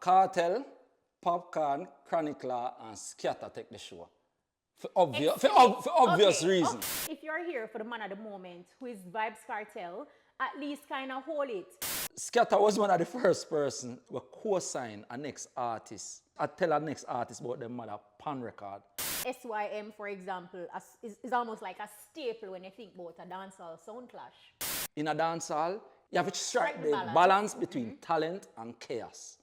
Kartel, POPCAAN, Chronicler, and Skatta take the show. For obvious reasons. Okay. If you're here for the man at the moment, who is Vybz Kartel, at least kind of hold it. Skatta was one of the first person who co-signed a next artist. I tell a next artist about them mother pan record. SYM, for example, is almost like a staple when you think about a dancehall sound clash. In a dancehall, you have to strike the balance between talent and chaos.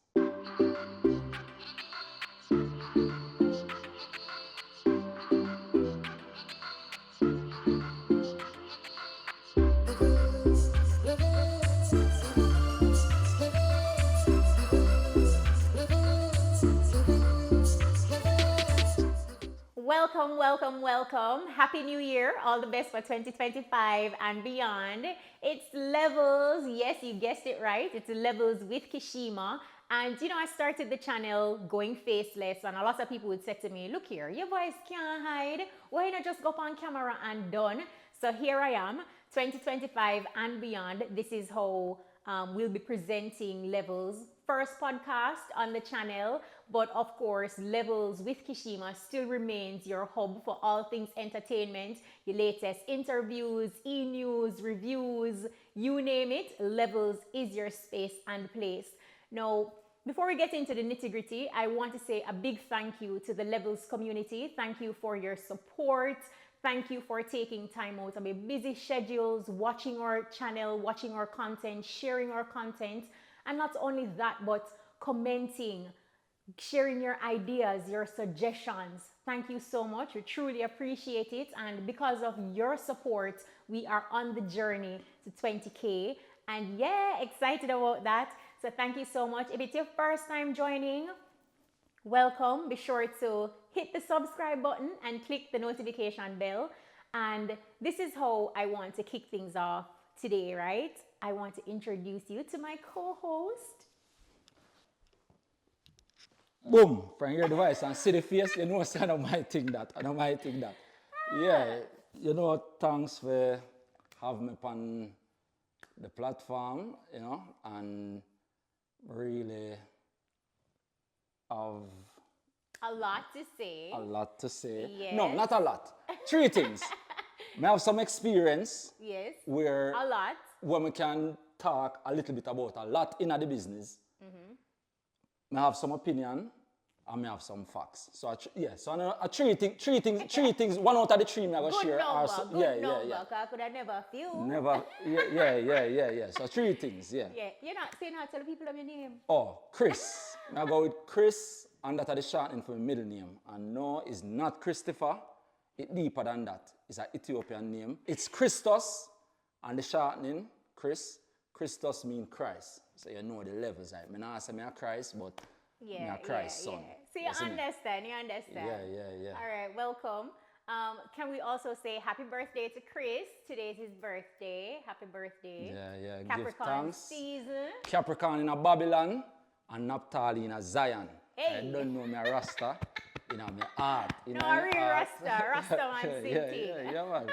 Welcome, welcome, welcome. Happy New Year. All the best for 2025 and beyond. It's LEVELZ. Yes, you guessed it right. It's LEVELZ with Kshema. And you know, I started the channel going faceless, and a lot of people would say to me, look here, your voice can't hide. Why not just go up on camera and done? So here I am, 2025 and beyond. This is how we'll be presenting LEVELZ first podcast on the channel, but of course LEVELZ with Kshema still remains your hub for all things entertainment, your latest interviews, e-news, reviews, you name it. LEVELZ is your space and place. Now, before we get into the nitty-gritty, I want to say a big thank you to the LEVELZ community. Thank you for your support. Thank you for taking time out of your busy schedules, watching our channel, watching our content, sharing our content. And not only that, but commenting, sharing your ideas, your suggestions. Thank you so much. We truly appreciate it. And because of your support, we are on the journey to 20K. And yeah, excited about that. So thank you so much. If it's your first time joining, welcome. Be sure to hit the subscribe button and click the notification bell. And this is how I want to kick things off today, right? I want to introduce you to my co-host. Boom! From your device and see the face, you know, I don't mind think that. I don't mind think that. Yeah, you know, thanks for having me on the platform, you know, and really have a lot to say. A lot to say. Yes. No, not a lot. 3 things. I have some experience. Yes. Where a lot. When we can talk a little bit about a lot in the business. I have some opinion and I have some facts. So so I 3 things. One out of the 3 I go share. Good number. I could have never feel. Never. Yeah. So 3 things. Yeah. Yeah. You're not saying how to tell people your name. Oh, KRIS. I go with KRIS, and that are the shortening for my middle name. And no, it's not Christopher. It's deeper than that. It's an Ethiopian name. It's Christos, and the shortening, KRIS. Christos means Christ. So you know the levels. Right? I not say I'm a Christ, but I'm a Christ son. Yeah. So you understand. Yeah. All right, welcome. Can we also say happy birthday to KRIS? Today's his birthday. Happy birthday. Yeah. Capricorn Give thanks. season. Capricorn in a Babylon and Naphtali in a Zion. Hey. I don't know me a Rasta in my heart. No, a real Rasta man sing Yeah, man.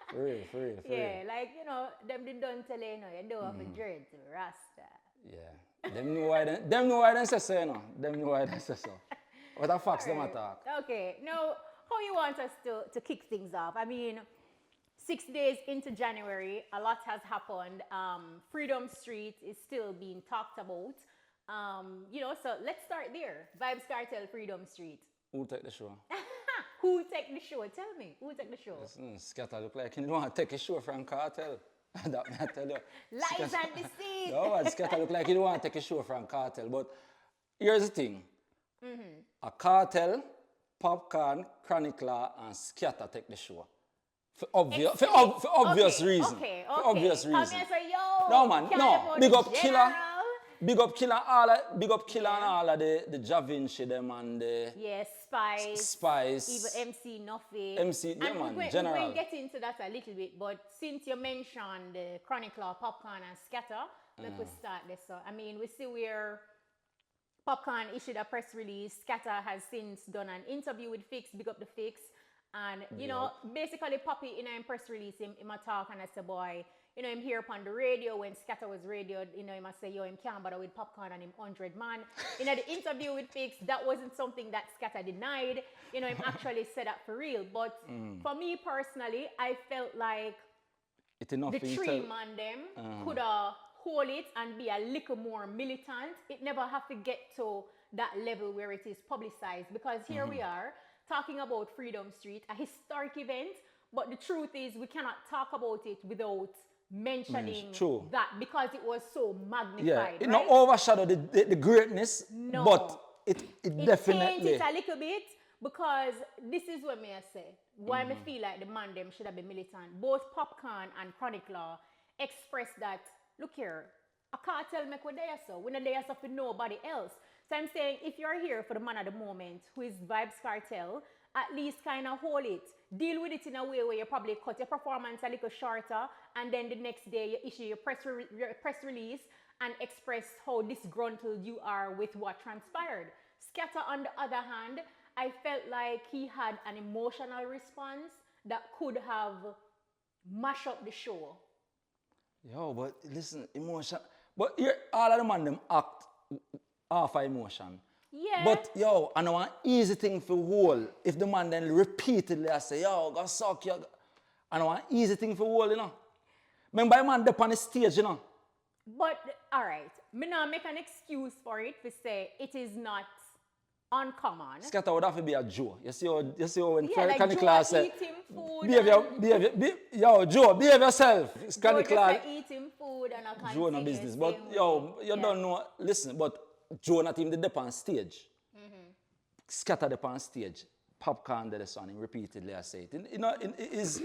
For real. Yeah, like, you know, them don't tell you, you don't have a dread to Rasta. Yeah. Them know why they say so, you know. Them know why they say so. What the facts them attack? Okay, now, how you want us to kick things off? I mean, 6 days into January, a lot has happened. Freedom Street is still being talked about. You know, so let's start there. Vybz Kartel, Freedom Street. Who take the show? Who take the show? Tell me, who take the show? Listen, Skatta look like he don't want to take a show from Kartel. That I tell you. Lies and deceit. No, Skatta look like he don't want to take a show from Kartel. But here's the thing. A Kartel, POPCAAN, Chronicler, and Skatta take the show. For obvious reasons. Okay. For obvious reasons. Come here, say, yo. No, man, no. Big up Killer. General. Big up Killer and all of the Javinci them and the Spice. Even MC Nuffy. General. We'll get into that a little bit, but since you mentioned the Chronicler, POPCAAN and Skatta, let's start this. So, I mean, we see where POPCAAN issued a press release. Skatta has since done an interview with Fix, big up the Fix. And, you know, basically Poppy in a press release, him a talk and I say, boy, you know, him hear upon the radio when Skatta was radioed, you know, he must say, yo, him can't bother with POPCAAN and him 100 man. In the interview with Fix, that wasn't something that Skatta denied. You know, him actually said that for real. But for me personally, I felt like the three man them could hold it and be a little more militant. It never have to get to that level where it is publicized, because here we are talking about Freedom Street, a historic event, but the truth is we cannot talk about it without mentioning that, because it was so magnified. Yeah, it right? not overshadow the greatness, No. but it definitely. It a little bit, because this is what me I say. Why me feel like the man them should have been militant. Both POPCAAN and Chronicler express that, look here, a cartel make what they are so. We're not there so for nobody else. So I'm saying, if you're here for the man at the moment, who is Vybz Kartel, at least kind of hold it. Deal with it in a way where you probably cut your performance a little shorter, and then the next day you issue your press release and express how disgruntled you are with what transpired. Skatta, on the other hand, I felt like he had an emotional response that could have mashed up the show. Yo, but listen, emotion. But here, all of the man them act half emotion. Yeah. But yo, I know an easy thing for hold. If the man then repeatedly I say, yo, go suck you. I know an easy thing for hold, you know. Remember, man up on the stage, you know. But all right, me now make an excuse for it to say it is not uncommon. Skatta would have to be a Joe. You see how when like Chronicler say, eating food. yo, Joe, behave yourself. Chronicler eating food and a Joe no business. But yo, you don't know, listen, but Joe not even the on stage. Skatta the on stage. POPCAAN did the song, and repeatedly I say it. You know, it's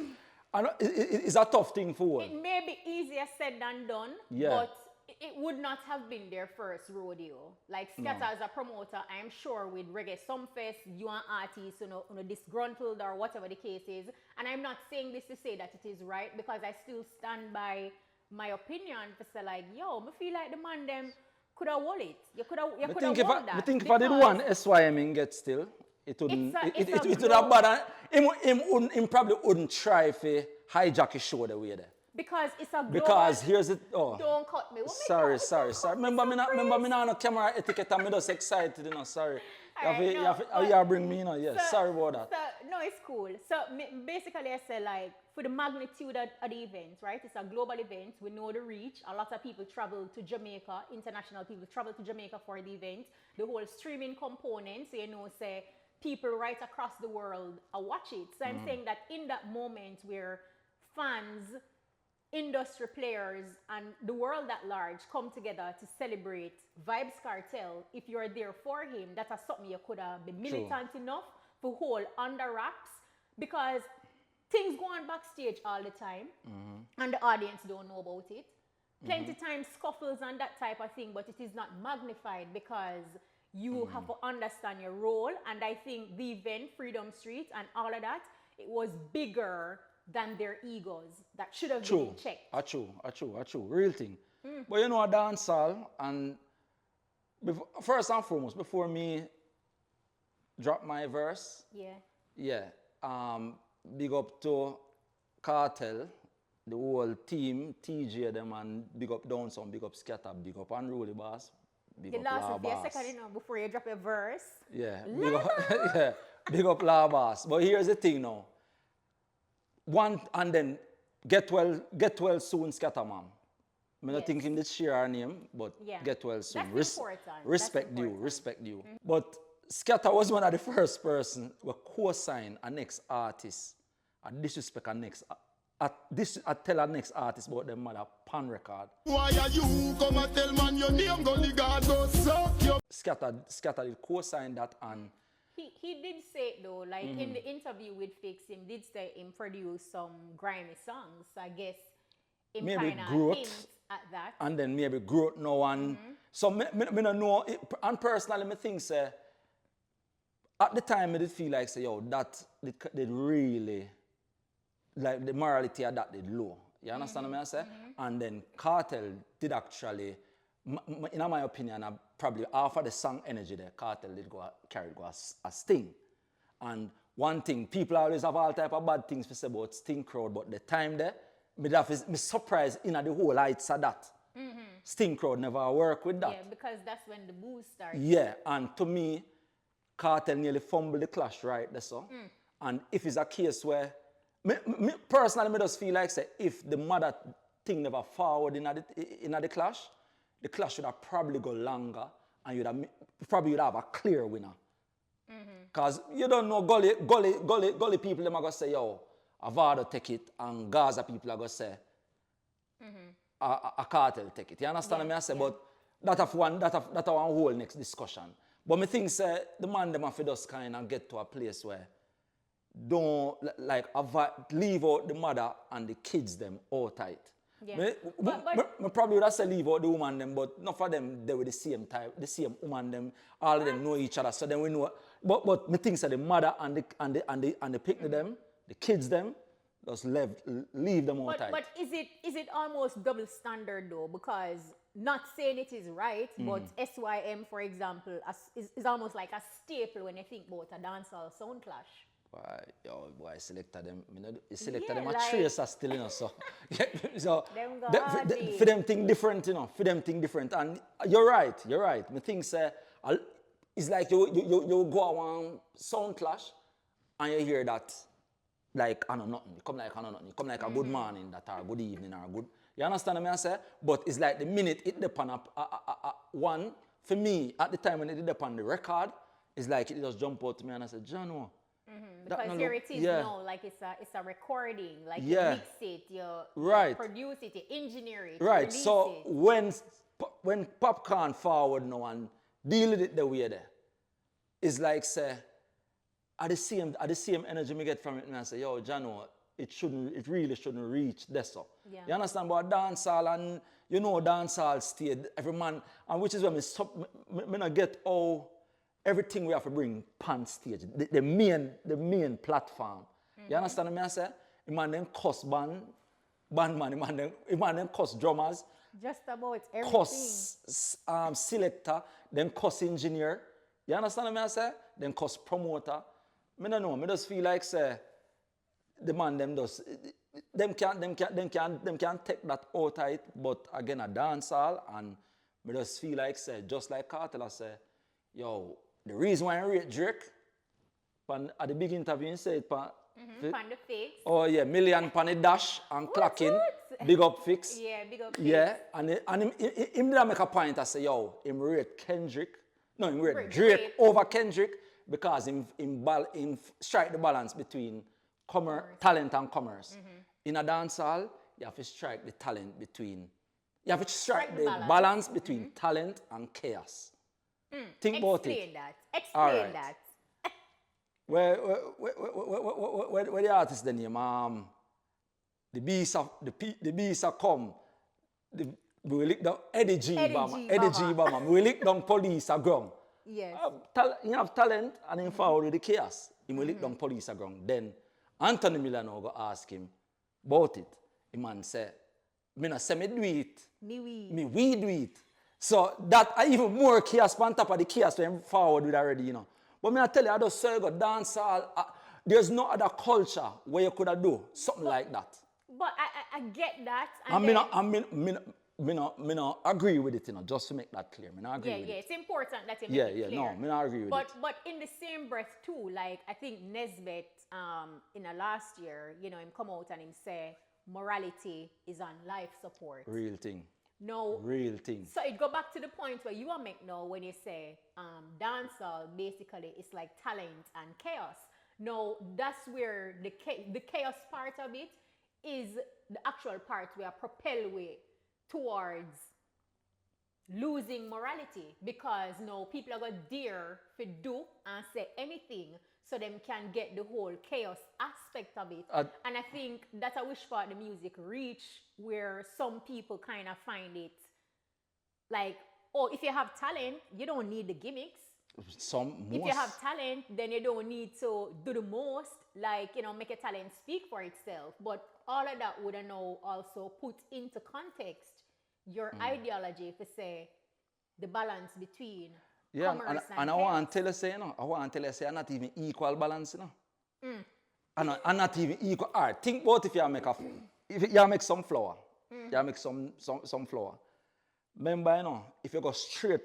a tough thing for one. It may be easier said than done, but it would not have been their first rodeo. Like Skatta as a promoter, I am sure with Reggae Sumfest, you and artists, you know, disgruntled or whatever the case is. And I'm not saying this to say that it is right, because I still stand by my opinion to say like, yo, I feel like the man them could have won it. You could have won that. I think if I did one SYM in get still, it wouldn't. It would have bad. Him probably wouldn't try to hijack his show the way there. Because it's a global. Because here's it. Oh, don't cut me. Sorry. Remember me not no camera etiquette. I'm just excited, you know. Sorry. You bring me, you know. Yes. So, sorry about that. So, no, it's cool. So basically, I say like for the magnitude of the event, right? It's a global event. We know the reach. A lot of people travel to Jamaica. International people travel to Jamaica for the event. The whole streaming component. So you know, say people right across the world watch it. So I'm saying that in that moment where fans, industry players, and the world at large come together to celebrate Vybz Kartel, if you're there for him, that's something you could have been militant enough to hold under wraps, because things go on backstage all the time and the audience don't know about it. Plenty times scuffles and that type of thing, but it is not magnified because you have to understand your role. And I think the event, Freedom Street and all of that, it was bigger than their egos that should have been checked. True. Real thing. But you know, a dancehall, and first and foremost, before me drop my verse, big up to Kartel, the whole team, TJ them, and big up Downsome, big up Skatta, big up Unruly Boss, big up La Boss. You second, you know, before you drop a verse. Yeah, big up La Boss. But here's the thing now. One, and then get well soon, Skatta, ma'am. I'm not thinking this share our name, but get well soon. That's important. Respect due. But Skatta was one of the first person who co-signed a next artist, and disrespect a next. I tell a next artist about them mother pan record. Why are you come and tell man your name gonna go suck your Skatta did co-sign that, and he did say it though, like in the interview with Fix, him did say him produced some grimy songs. So I guess him maybe kind of growth hint at that. And then maybe growth now, and so me don't know. And personally, me think say at the time I did feel like say yo that did really, like the morality of that did low. You understand what I say? And then Kartel did actually, in my opinion, probably half of the song energy there, Kartel did carry a sting. And one thing, people always have all type of bad things to say about sting crowd, but the time there, me surprised in the whole heights of that. Sting crowd never work with that. Yeah, because that's when the boost starts. Yeah, and to me, Kartel nearly fumbled the clash right there, so. And if it's a case where, me personally, me just feel like say, if the mother thing never forward in the clash would have probably go longer, and you'd have a clear winner. Because you don't know gully people, them are going to say, yo, Avado take it, and Gaza people are going to say, a Kartel take it. You understand what I say? But that one whole next discussion. But me think say the man them have to just kind of get to a place where don't like leave out the mother and the kids them all tight. Yeah. Me probably would have said leave out the woman them, but not for them they were the same type, the same woman them. All of them know each other, so then we know. But me think say the mother and the picnic them, the kids them, just leave them all tight. But is it almost double standard though? Because not saying it is right, but SYM, for example, is almost like a staple when you think about a dancehall sound clash. Why, yo, boy, selected them. Selected them a tracer still, you know. So, so for them think different, you know. For them think different, and you're right. Me think say it's like you go on sound clash, and you hear that like I know nothing. You come like I know nothing. You come like a good morning, that or good evening or good. You understand what I say? But it's like the minute it depend on one for me at the time when it depend on the record, it's like it just jump out to me and I said, John. Because here it is now, like it's a recording, like you mix it, you produce it, you engineer it, right. So when POPCAAN forward now and deal with it the way there, it's like say at the same energy me get from it and I say, yo, Jano, it really shouldn't reach this up. Yeah. You understand about dancehall and you know dancehall stayed every man, and which is when me not get all everything we have to bring pan stage, the main platform. You understand what I say? The man then cost band man, the man then cost drummers. Just about everything. Cost selector, then cost engineer. You understand what I say? Then cost promoter. I don't know, I just feel like say the man them can take that out of it, but again a dancehall, and I just feel like say just like Kartel I say, yo, the reason why I rate Drake, at the big interview, he said, pan the fix. Oh, yeah, million pan the dash and clocking. Big up fix. Yeah, big up fix. Yeah, and him did make a point. I say, yo, him rate Drake over Kendrick because him strike the balance between talent and commerce. In a dancehall, you have to strike the talent between, you have to strike the balance between talent and chaos. Think about it. Explain that. Where the artist the name? The beast come. We lick down Eddie G. Bama. We lick down police ground. Yes. You have talent and in forward with the chaos. He will lick down police ground. Then Anthony Milano go ask him about it. The man say, me not say me do it. Me we do it. So that even more chaos on top of the chaos we forward with already, you know. But me I tell you, I just say go dancehall. There's no other culture where you could have do something like that. But I get that. Me not agree with it, you know, just to make that clear. Me not agree with it. It's important that you make it clear. No, me not agree with it. But in the same breath too, like I think Nesbeth in the last year, you know, him come out and him say morality is on life support. Real thing. No. Real thing. So it go back to the point where you are make now when you say dancehall basically it's like talent and chaos. No, that's where the chaos part of it is the actual part where propel way towards losing morality, because no people are going to dare to do and say anything so them can get the whole chaos aspect of it. And I think that's a wish part the music reach where some people kind of find it like, oh, if you have talent, you don't need the gimmicks. If you have talent, then you don't need to do the most, like, you know, make a talent speak for itself. But all of that would now also put into context your ideology to say the balance between commerce and I want to tell you, say, you know, I'm not even equal balance, you know. I'm not even equal. All right, think about if you make if you make some flour, you make some flour. Remember, you know, if you go straight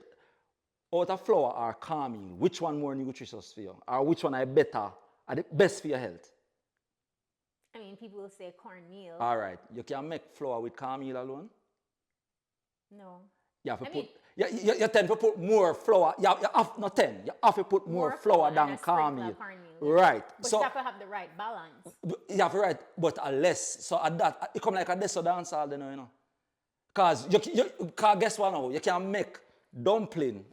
out of flour or cornmeal, which one more nutritious for you? Or which one are better, are the best for your health? I mean, people will say cornmeal. All right, you can make flour with cornmeal alone? No. You have to I put, mean, you tend to put more flour. You have, not 10, you have to put more flour and than a sprinkle cornmeal. of cornmeal. Right. But So you have to have the right balance. you have to right, but a less. So at that, it come like a Deso dancehall, you know. Because cause guess what now? You can make dumpling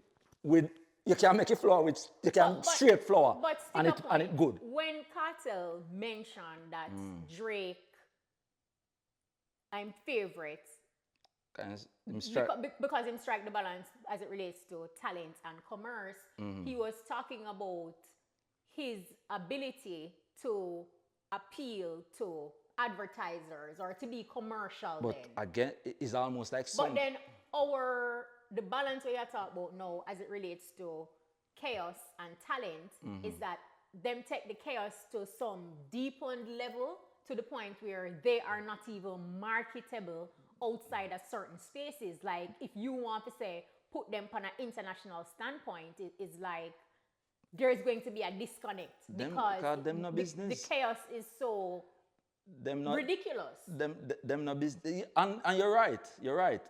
with, you can make a flour with, you can straight flour. But and it good. When Kartel mentioned that Drake, I'm favorite, because him strike the balance as it relates to talent and commerce, he was talking about his ability to appeal to advertisers or to be commercial. But again, it's almost like some. But then the balance we are talking about now as it relates to chaos and talent is that them take the chaos to some deepened level to the point where they are not even marketable outside of certain spaces. Like if you want to say put them on an international standpoint, it's like there's going to be a disconnect because them no business. The chaos is so ridiculous. Them no business. And you're right,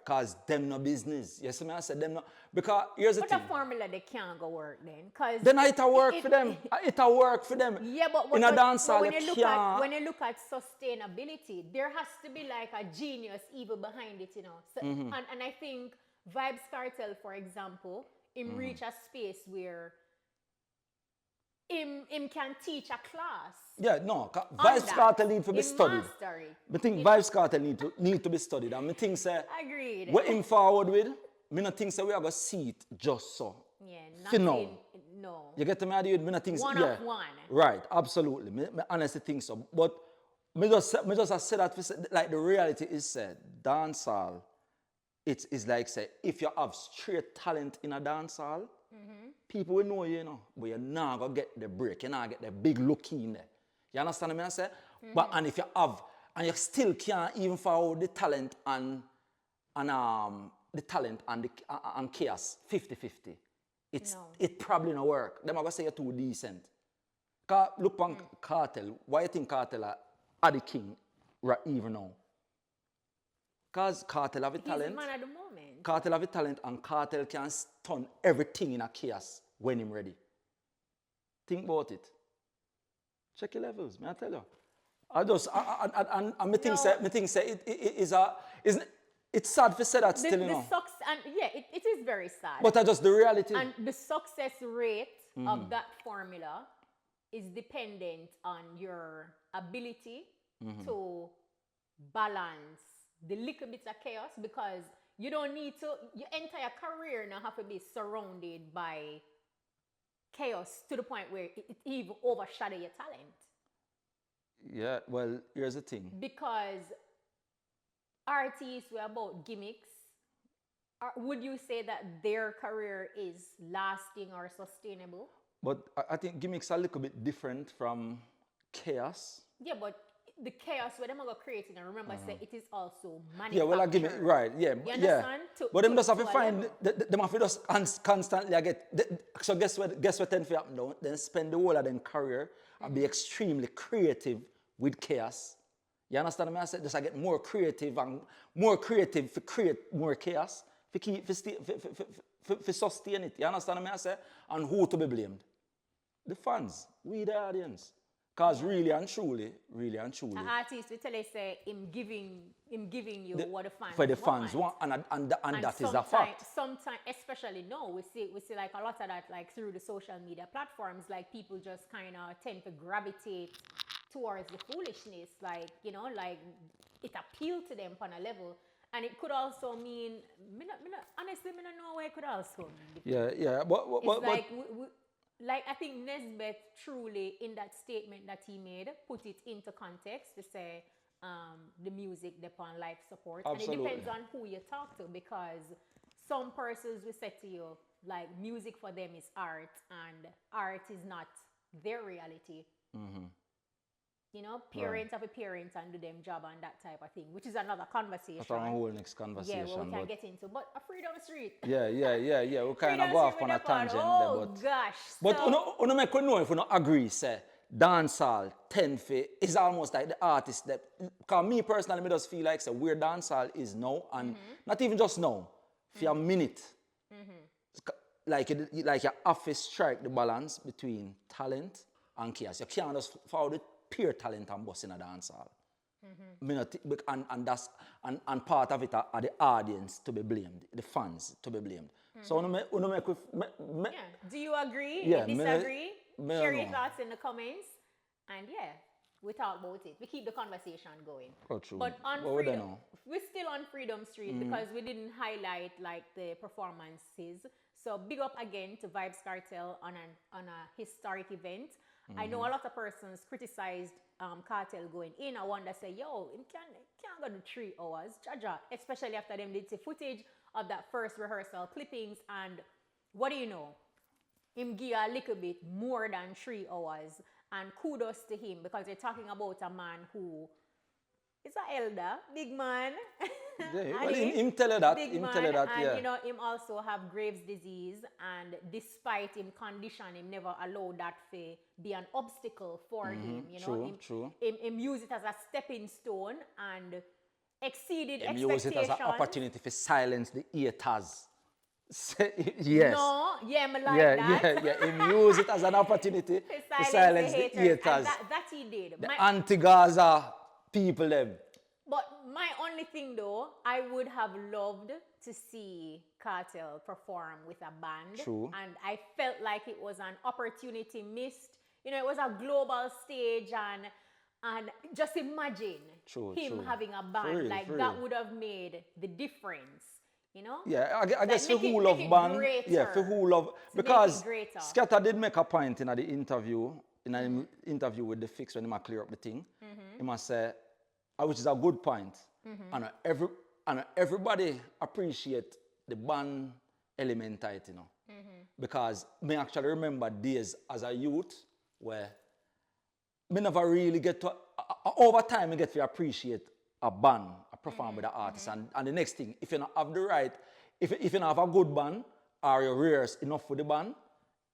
because them no business. You see me, I said them no, because here's the thing. But the formula, they can't go work then. Then it'll work for them. It'll work for them. Yeah, but in a dancehall, when you look at sustainability, there has to be like a genius evil behind it, you know. So, and I think Vybz Kartel, for example, him reach a space where him can teach a class. Yeah, no, Vybz Kartel need to be studied. Mastery. I think Vybz Kartel need to be studied. And I think say agreed. What him forward with, I don't think say we are gonna see it just so. Yeah, nothing. No. You get to me? I don't think one yeah. of one. Right, absolutely. I honestly think so. But me just say that like the reality is said, dancehall, it's like say if you have straight talent in a dancehall, people will know you know, but you're not gonna get the break, you're not gonna get the big look in there. You understand what I say? But and if you have, and you still can't even follow the talent and chaos 50-50. It probably not work. Them are gonna say you're too decent. Cause look on Kartel. Why you think Kartel are the king right even now? Cause Kartel have a talent. He's the man at the moment. Kartel have a talent and Kartel can turn everything in a chaos when him ready. Think about it. Check your levels, may I tell you. I think say it's sad to say that still, you know. It is very sad. But that's just the reality. And the success rate of that formula is dependent on your ability to balance the little bits of chaos, because you don't need to, your entire career now have to be surrounded by chaos to the point where it even overshadow your talent. Yeah, well, here's the thing. Because artists were about gimmicks. Would you say that their career is lasting or sustainable? But I think gimmicks are a little bit different from chaos. Yeah, but the chaos where them are creating, and remember, say it is also manufactured. Yeah, well, I give it right. Yeah, you understand? But them just have to find. Them have to just constantly get. So guess what tend to happen now? Then spend the whole of their career and be extremely creative with chaos. You understand what I said? Just get more creative to create more chaos. For sustain it. You understand what I say? And who to be blamed? The fans, we the audience. Because really and truly. An artist will tell you say him giving you what the fans for the fans want, and that is a fact. Sometimes, especially now, we see like a lot of that like through the social media platforms, like people just kind of tend to gravitate towards the foolishness, like, you know, like it appealed to them on a level. And it could also mean, honestly, I don't know where it could also mean. Yeah. Like I think Nesbeth truly, in that statement that he made, put it into context to say the music depend life support. Absolutely. And it depends on who you talk to, because some persons will say to you, like, music for them is art and art is not their reality. you know, parents have a parent and do them job and that type of thing, which is another conversation. That's our whole next conversation. Yeah, well, we can get into, but a Freedom Street. Yeah. We kind of Freedom go off Street on a with the pod. tangent there, Oh but gosh. but So, you make we know if you don't agree, say dancehall, 10 feet is almost like the artist that, because me personally, me just feel like say where dancehall is now, and not even just now, for a minute, like you have to strike the balance between talent and chaos. You can't just follow the pure talent and bust in a dancehall. Me not and part of it are the audience to be blamed, the fans to be blamed. So uno make yeah. Do you agree? Yeah, You disagree? me Share no your know. thoughts in the comments. And yeah, we talk about it. We keep the conversation going. Oh, true. But on What we don't Freedom, know. we're still on Freedom Street because we didn't highlight like the performances. So big up again to Vibes Kartel on a historic event. I know a lot of persons criticized Kartel going in. I wonder say, yo, it can't go to 3 hours, jaja. Especially after them did see footage of that first rehearsal clippings, and what do you know? Him give a little bit more than 3 hours, and kudos to him because you're talking about a man who is an elder, big man. Yeah, And well, he- him tell you that. big Him man, tell you that, and yeah. you know, him also have Graves' disease, and despite him condition, him never allowed that to be an obstacle for him. You know, True. Him use it as a stepping stone and exceeded Him expectations. use it as an opportunity to silence the haters. Yes. No, yeah, me like that. Yeah. Him use it as an opportunity to silence the haters. And that he did. The anti-Gaza people them. But my only thing though, I would have loved to see Kartel perform with a band. True. And I felt like it was an opportunity missed. You know, it was a global stage, and just imagine him having a band. real, like for that real. would have made the difference. You know? Yeah, I guess make for it- who make love it band. greater. Yeah, for who love. To make it Because greater. Skatta did make a point in the interview, in an interview with the Fix when he might clear up the thing. He must say, which is a good point. And everybody appreciate the band element to it, you know. Because me actually remember days as a youth where me never really get to, over time I get to appreciate a band, a perform with an artist. And the next thing, if you don't have the right, if you don't have a good band, or you rehearse enough for the band,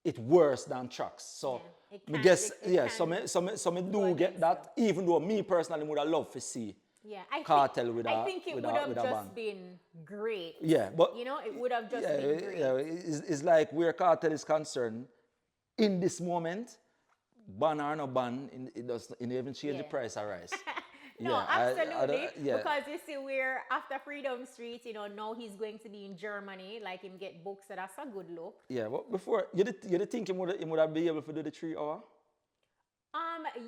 it's worse than tracks. So it me can- guess, it yeah, can so me do against get that, even though me personally would have loved to see Yeah, Kartel with I a think it with would a have with a just band. been great. Yeah, but You know, it would have just yeah, been great. yeah, it's like where Kartel is concerned, in this moment, ban or no ban, it does not even change the Yeah. price of rice. No, Yeah, I absolutely. don't- yeah. Because you see, we're after Freedom Street, you know, now he's going to be in Germany, like him get books, so that's a good look. Yeah, but before, you did think he would have been able to do the 3 hour?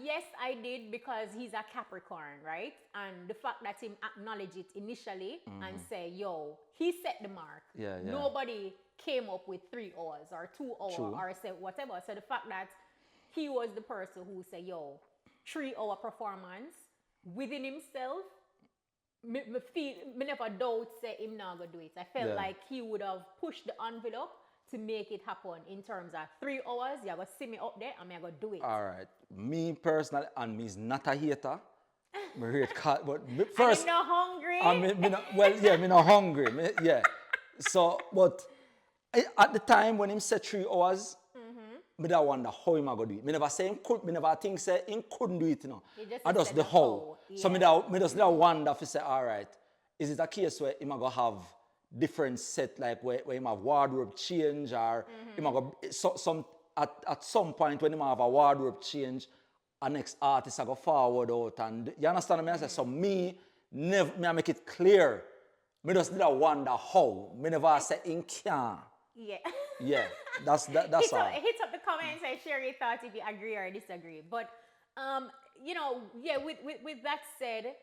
Yes, I did, because he's a Capricorn, right? And the fact that him acknowledge it initially and say, yo, he set the mark. Yeah. Nobody came up with 3 hours or 2 hours True. or said whatever. So the fact that he was the person who said, yo, 3 hour performance within himself, me never doubt say him not gonna do it. I felt Yeah. like he would have pushed the envelope to make it happen in terms of 3 hours. You're gonna see me up there and I'm gonna do it. All right. Me personally, and me is not a hater. Me rate Kartel, but me And first, him not hungry. me not hungry. Yeah. So, but at the time when him said 3 hours, me da wonder how him a go do it. Me never say him could. Me never think say him couldn't do it. You know. You just I just said the the how. how, So me just wonder if he say, all right, is it a case where him a go have different set, like where him have wardrobe change, or him a go at some point when him have a wardrobe change, a next artist a go forward out, and you understand me? I say, so me I make it clear. Me just wonder how. Me never say him can. Yeah. Yeah, that's all. Hit up the comments and share your thoughts if you agree or disagree. But you know, yeah, with that said,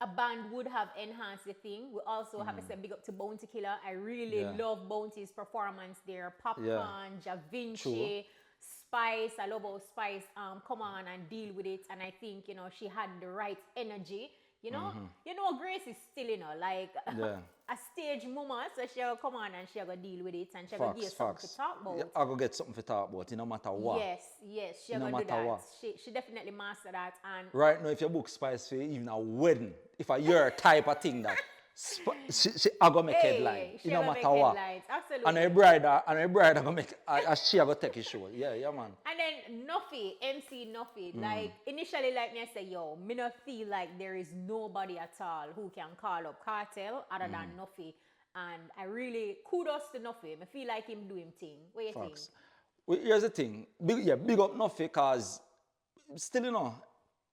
a band would have enhanced the thing. We also have to say big up to Bounty Killer. I really love Bounty's performance there. POPCAAN, Da Vinci, Spice. I love how Spice come on and deal with it. And I think, you know, she had the right energy. You know, Grace is still, you know, like Yeah. a stage moment, so she'll come on and she'll go deal with it and she'll go give something to talk about. Yeah, I go get something to talk about, no matter what. Yes, she'll No go do matter that. what. She definitely master that. And Right now, if you book Spice for even a wedding, if a year type of thing that she I go make headline, she no gonna matter make what. headlines, absolutely. And her bride gonna make, she a go take his show. Yeah, man. And then Nuffy, MC Nuffy, like initially like me I say, yo, me not feel like there is nobody at all who can call up Kartel other than Nuffy. And I really kudos to Nuffy. I feel like him do him thing. What you think? Well, here's the thing. Big up Nuffy because still,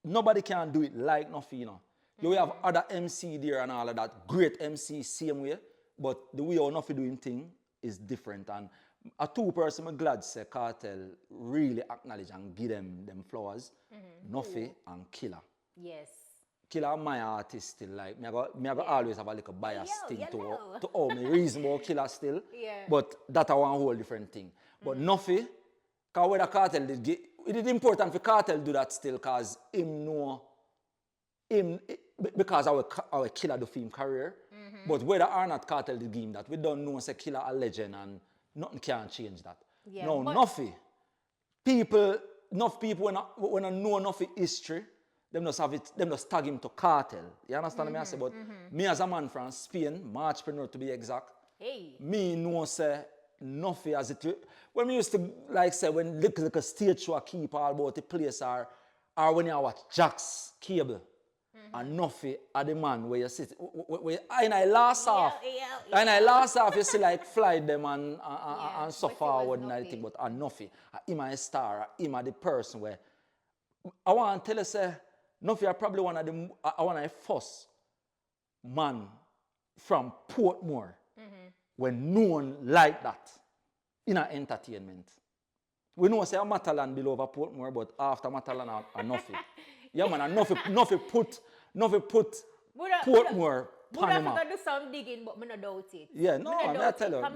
nobody can do it like Nuffy, You have other MC there and all of that. Great MC, same way. But the way how Nuffy doing thing is different. And a two-person, I'm glad say Kartel really acknowledge and give them flowers. Nuffy and Killer. Yes. Killer my artist still. Like, me I go always have a little bias thing to know. how me reason about Killer still. Yeah. But that's a one whole different thing. But Nuffy, because whether Kartel did get, it is important for Kartel do that still because because our Killer do film career. But whether or not Kartel did give him that, we don't know say Killer a legend and nothing can change that. Yeah, no, but Nuffy. Enough people when I know Nuffy history, them just tag him to Kartel. You understand me? I say, but me as a man from Spain, Marchpreneur to be exact, me know say Nuffy as it. When we used to like say when little stage show keep all about the place or when you watch Jack's Cable and Nuffy are the man where you sit. And I last off. And I last off you see like fly them and so forward and everything, but Nuffy, him a star, him a the person where I want to tell you say Nuffy are probably one of the first man from Portmore when no one like that in our entertainment. We know say a Matalan below over Portmore, but after Matalan are Nuffy. Yeah man, and Nuffy put Portmore Panama. I have to do some digging, but I don't doubt it. Yeah, no, I tell you. I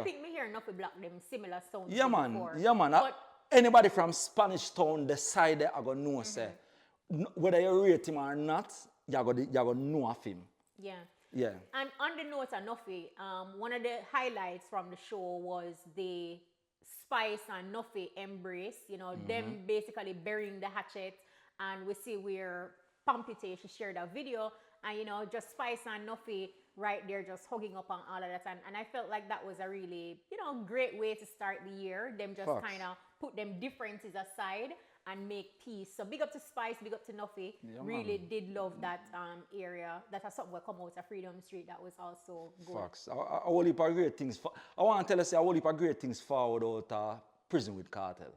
think me hear Nuffy Black them similar sounds. Yeah man, before. yeah man. But Anybody from Spanish Town, the side there, I go know say whether you rate him or not, you go know of him. Yeah. Yeah. And on the note of Nuffy, one of the highlights from the show was the Spice and Nuffy embrace. Them basically burying the hatchet, and we see where Pumpity, she shared a video, and just Spice and Nuffy right there just hugging up on all of that, and I felt like that was a really great way to start the year. Them just kind of put them differences aside and make peace. So big up to Spice, big up to Nuffy. Yeah, really did love that area. That has something that come out of Freedom Street that was also good. Facts. I whole heap of great things. I want to tell you, say, a whole heap of great things forward out Prison with Kartel.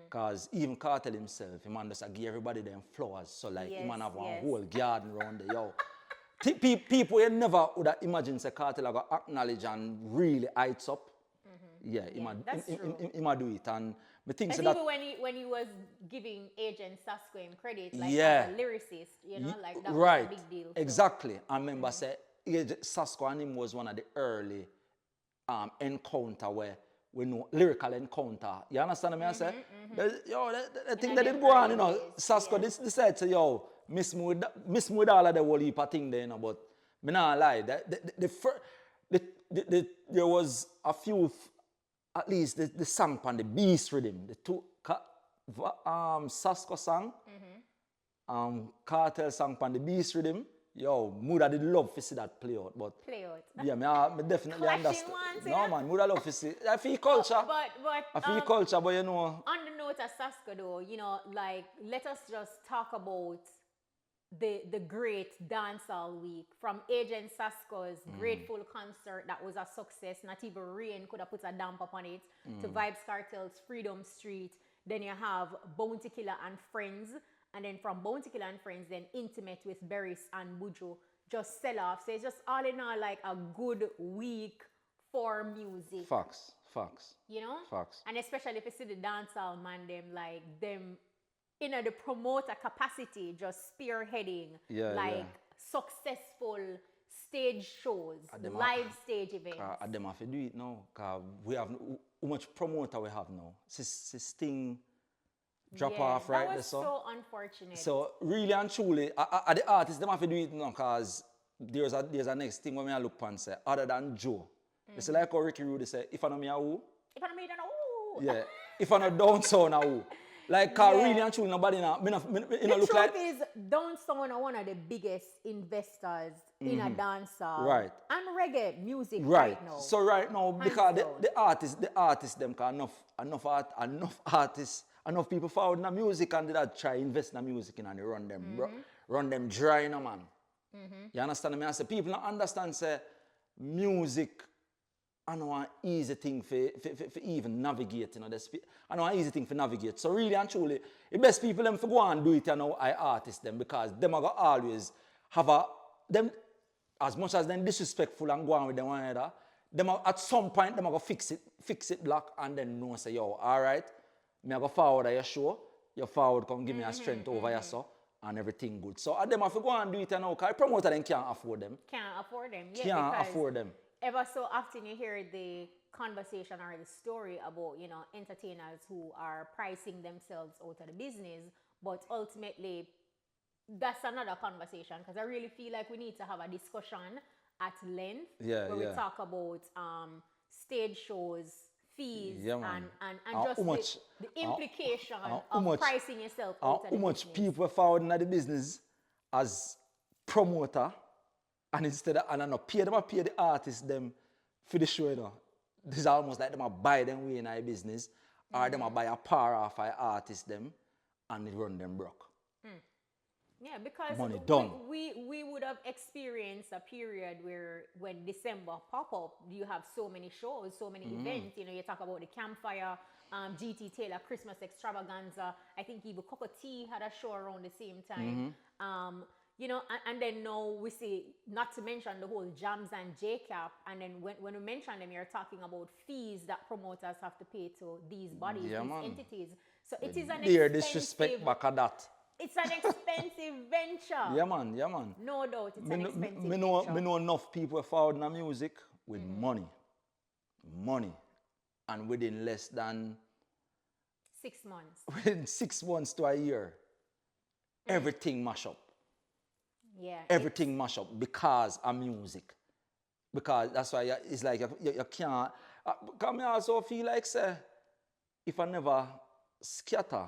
Because even Kartel himself, he man just give everybody them flowers. So like, he man have a whole garden around there. Yo. People you never would have imagined say Kartel go acknowledge and really heights up. Yeah, he might do it. And me think even that when he was giving Agent Sasko him credit, like as a lyricist, like that was a big deal. Exactly. I remember say Agent Sasko and him was one of the early encounter where we know lyrical encounter. You understand what I say? The thing that did go on, Sasko decided to miss me with all of the whole heap of thing there, but me not lie. There was a few, at least the song on the Beast rhythm, the two Sasko song, Kartel song on the Beast rhythm. Muda did love to see that play out, but yeah, me definitely understand. No man, Muda love to see. I feel culture. I feel culture, but on the note of Sasko though, like let us just talk about the great dancehall week from Agent Sasko's Grateful concert that was a success. Not even rain could have put a damp upon it. To Vybz Kartel's Freedom Street. Then you have Bounty Killer and Friends. And then from Bounty Killer and Friends, then Intimate with Beres and Buju. Just sell off. So it's just all in all like a good week for music. Facts. Facts. And especially if you see the dancehall man, them the promoter capacity, just spearheading successful stage shows, live stage events. Them have to do it now, because we have how much promoter we have now. This thing drop off right there. That was so unfortunate. So really and truly, the artists them have to do it now, because there's a next thing when I look and say, other than Joe. It's like how Ricky Rudy say, if I know me a who? If I don't know, ooh. Yeah. If I know down sound a who? Like, really and truly, nobody now, me The look truth like... is, Dancehall are one of the biggest investors in a dancehall Right. and reggae music Right. right now. So right now, Hands because down. the artists, them, cause enough artists, enough people forward in the music and they that try invest in the music and they run them dry, you know, man. You understand me? I say people don't understand say music I know an easy thing for even navigate, you know. I know an easy thing for navigate. So really and truly, the best people them for go and do it, you know, I artists them because them are gonna always have them as much as them disrespectful and go on with them one another, them are, at some point them are gonna fix it black and then know say, yo, alright, me I go forward at your show, your forward come give me a strength over your so and everything good. So them have to go and do it, you know, because promoter them can't afford them. Can't afford them. Yeah, Can't afford them. Ever so often you hear the conversation or the story about, you know, entertainers who are pricing themselves out of the business, but ultimately that's another conversation because I really feel like we need to have a discussion at length where we talk about stage shows, fees, and just the implication of pricing yourself out of the business. How much people forward in the business as promoter and instead of, and I pay the artists them for the show, you know. This is almost like them a buy them way in our business or them a buy a par off our artists them and it run them broke. Yeah, because money done. We would have experienced a period where when December pop up, you have so many shows, so many events. You know, you talk about the Campfire, GT Taylor Christmas Extravaganza. I think even Cocoa Tea had a show around the same time. You know, and then now we see, not to mention the whole Jams and JCap, and then when we mention them, you're talking about fees that promoters have to pay to these bodies, these entities. So it is an expensive... disrespect back at that. It's an expensive venture. Yeah, man. No doubt, it's an expensive venture. Me know enough people forward in the music with money. And within less than... 6 months. Within 6 months to a year, everything mash up. Yeah. Everything mash up because of music. Because that's why it's like you can't... Because I also feel like, say, if I never scatter,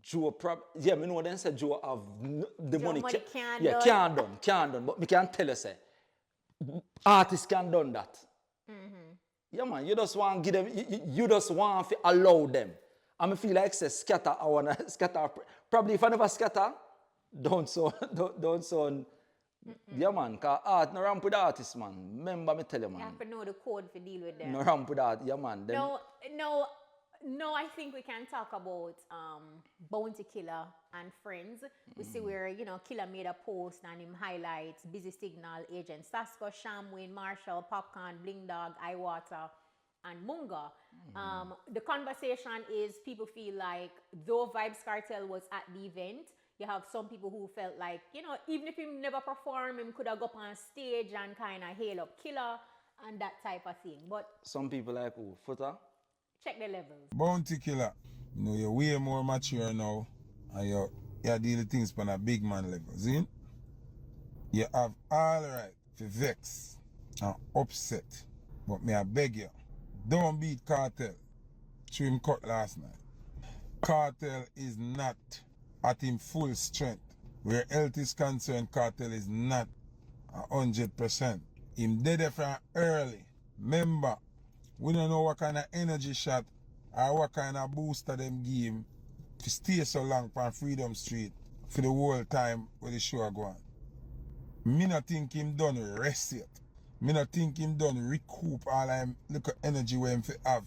Joe me know then say Joe have the money can't done. But me can tell you say, artists can done that. Yeah, man, you just want to give them, you just want to allow them. And I feel like say scatter, I want to scatter. Probably if I never scatter, don't sound. Yeah, man, because art, no ramp with artists, man. Remember me tell you, man. You have to know the code for deal with them. No ramp with art, yeah, man. No, I think we can talk about Bounty Killer and friends. We see where, you know, Killer made a post and him highlights Busy Signal, Agent Sasko, Shamwin, Marshall, POPCAAN, Bling Dog, Iwater, and Munga. The conversation is people feel like though Vybz Kartel was at the event, you have some people who felt like, you know, even if he never performed, him could have got on stage and kind of hail up Killer and that type of thing. But some people like who? Footer? Check the levels. Bounty Killer, you know, you're way more mature now and you deal with things on a big man level. See? You have all right to vex and upset. But may I beg you, don't beat Kartel. Through him cut last night. Kartel is not at him full strength. Where health is concerned, Kartel is not 100%. Him dead from early. Remember, we don't know what kind of energy shot or what kind of booster them give him to stay so long on Freedom Street for the whole time where the show go on. Me not think him done rest yet. Me not think him done recoup all him little energy where him have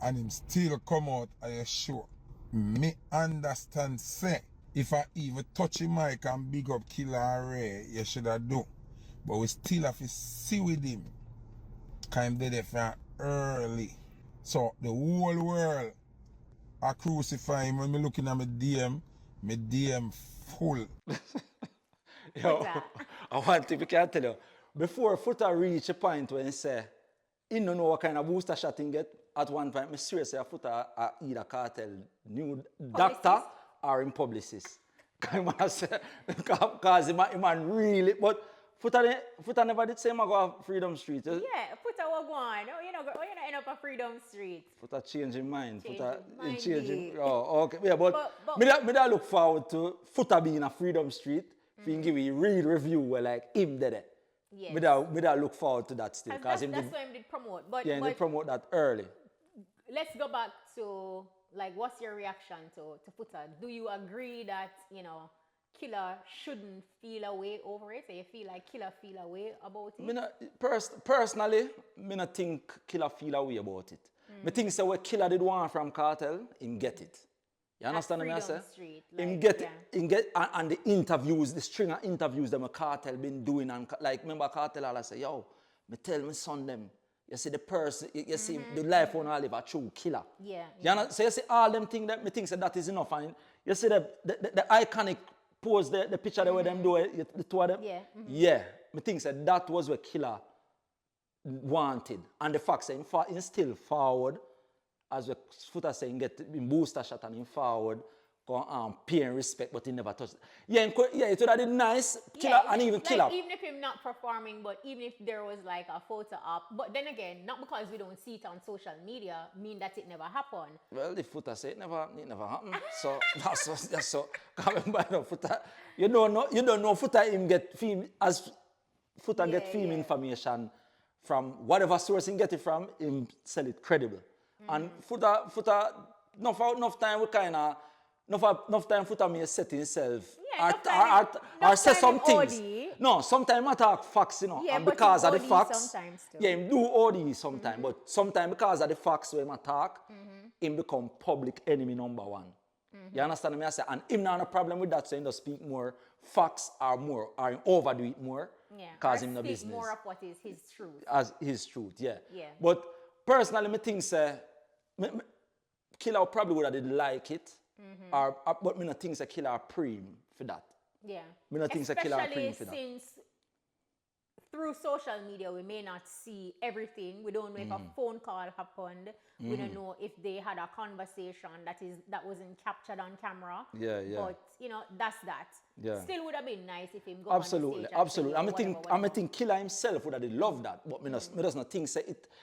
and him still come out of your show. Me understand say if I even touch him mic and big up Killer and Ray, you should have do. But we still have to see with him. Cause him dead from early. So the whole world are crucify him when me looking at my DM full. Yo, I want to tell you, before Footer reach a point when he say, he don't know what kind of booster shot he get, at one point, I seriously Footer either Kartel new doctor or in publicist. Because he man really, but Foota never did say him go off Freedom Street. Yeah, put a wag on. Oh, you know, end up on Freedom Street. Foota changing mind. Change Foota his mind, changing. eh. Oh, okay. Yeah, but me da look forward to Foota being a Freedom Street. If you give a real review where like him did it. Yes. Me da look forward to that still. That's what him did promote. But, yeah, but they promote that early. let's go back to, like, what's your reaction to Foota? Do you agree that, you know, Killer shouldn't feel a way over it? So you feel like Killer feel a way about it? Personally, me not think Killer feel a way about it. Me think say what Killer did want from Kartel, him get it. You understand what I say? Street, Him like, get yeah. him get and the interviews, the string of interviews that my Kartel been doing, and like remember Kartel all I say, yo, me tell my son them. You see the person, you see the life one I live a true killer. Yeah. You know, so you see all them things that me think say that is enough. And you see the iconic pose, the picture where them do it, the two of them. Yeah. Yeah. Me think say that was what Killer wanted. And the fact say him still forward, as the Foota saying get him booster shot and him forward, go pay and respect, but he never touched. Yeah, it would have been nice, Killer, and even like, Killer. even if him not performing, but even if there was like a photo up, but then again, not because we don't see it on social media, mean that it never happened. Well, the Foota say it never happened. So that's so. Remember, no, Foota, you don't know Foota him get film as Foota get film information from whatever source he get it from, him sell it credible. And Foota enough time we kinda enough time Foota may set himself or say some things. No, sometimes I talk facts, you know, Yeah, and but because of the OD facts, sometimes too. yeah, him do OD sometimes, but sometimes because of the facts when I talk, him become public enemy number one. You understand me? I say, and him not a problem with that, so him just speak more facts or him overdo it more, cause him no business. More of what is his truth. As his truth, yeah. Yeah. But personally, me think say, Killer probably would have did like it, but me not think say Killer Pree for that. Yeah. Me not think say Killer Pree for that. Especially since through social media we may not see everything. We don't know if a phone call happened. We don't know if they had a conversation that wasn't captured on camera. Yeah. But you know, that's that. Yeah. Still would have been nice if him go Absolutely. on the stage. I think Killer himself would have loved that, but me does not think say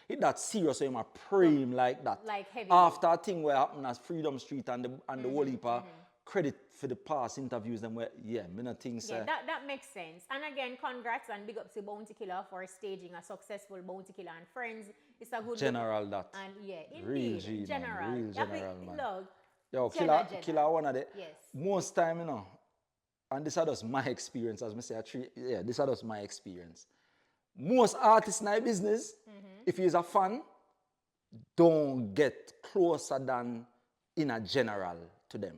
it that serious so him a pray him like that. Like heavy. After a thing where happened as Freedom Street and the whole heap of credit for the past interviews them where me not think say. Yeah, that makes sense. And again, congrats and big up to Bounty Killer for staging a successful Bounty Killer and Friends. It's a good General that. And yeah, Real indeed. G, General. man. Real general, man. Look, Yo, Jenna. Killer one of the Yes. most time, you know, and this is just my experience, as I say, this is just my experience. Most artists in our business, if he's a fan, don't get closer than in a general to them,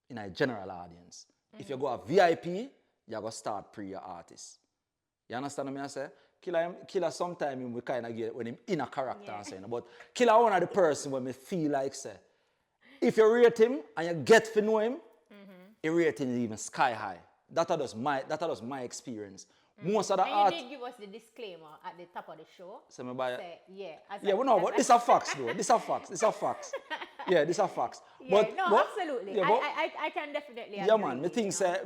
in a general audience. If you go a VIP, you go start pre your artist. You understand what I say? Killer sometimes we kind of get when him in a character and saying, but Killer one of the person when me feel like say, if you rate him and you get to know him, the rating is even sky high. That was my experience. Most of the and art. you did give us the disclaimer at the top of the show. Say me buy Say, yeah. we know, but these are facts though. These are facts. Yeah, these are facts. Yeah, but, absolutely. Yeah, but, I can definitely agree. yeah, man. Me think say,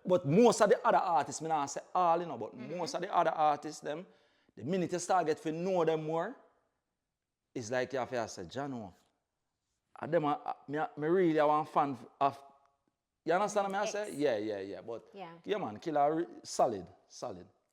but most of the other artists, me not say all, you know, but most of the other artists, them, the minute you start get to know them more, it's like you have to say, Jano, me really want fan of. You understand what I say? Yeah. But yeah, man, Killer solid.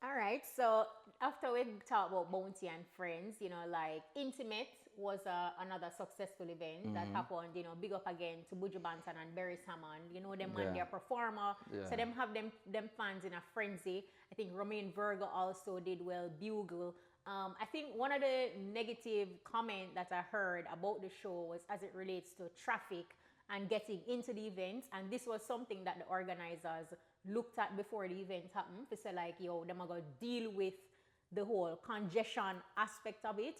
All right. So after we talk about Bounty and Friends, you know, like Intimate was another successful event that happened. You know, big up again to Buju Banton and Beres Hammond. You know them man, they're a performer. Yeah. So them have them fans in a frenzy. I think Romain Virgo also did well. Bugle. I think one of the negative comment that I heard about the show was as it relates to traffic and getting into the event, and this was something that the organizers looked at before the event happened to say like, yo, them are going to deal with the whole congestion aspect of it.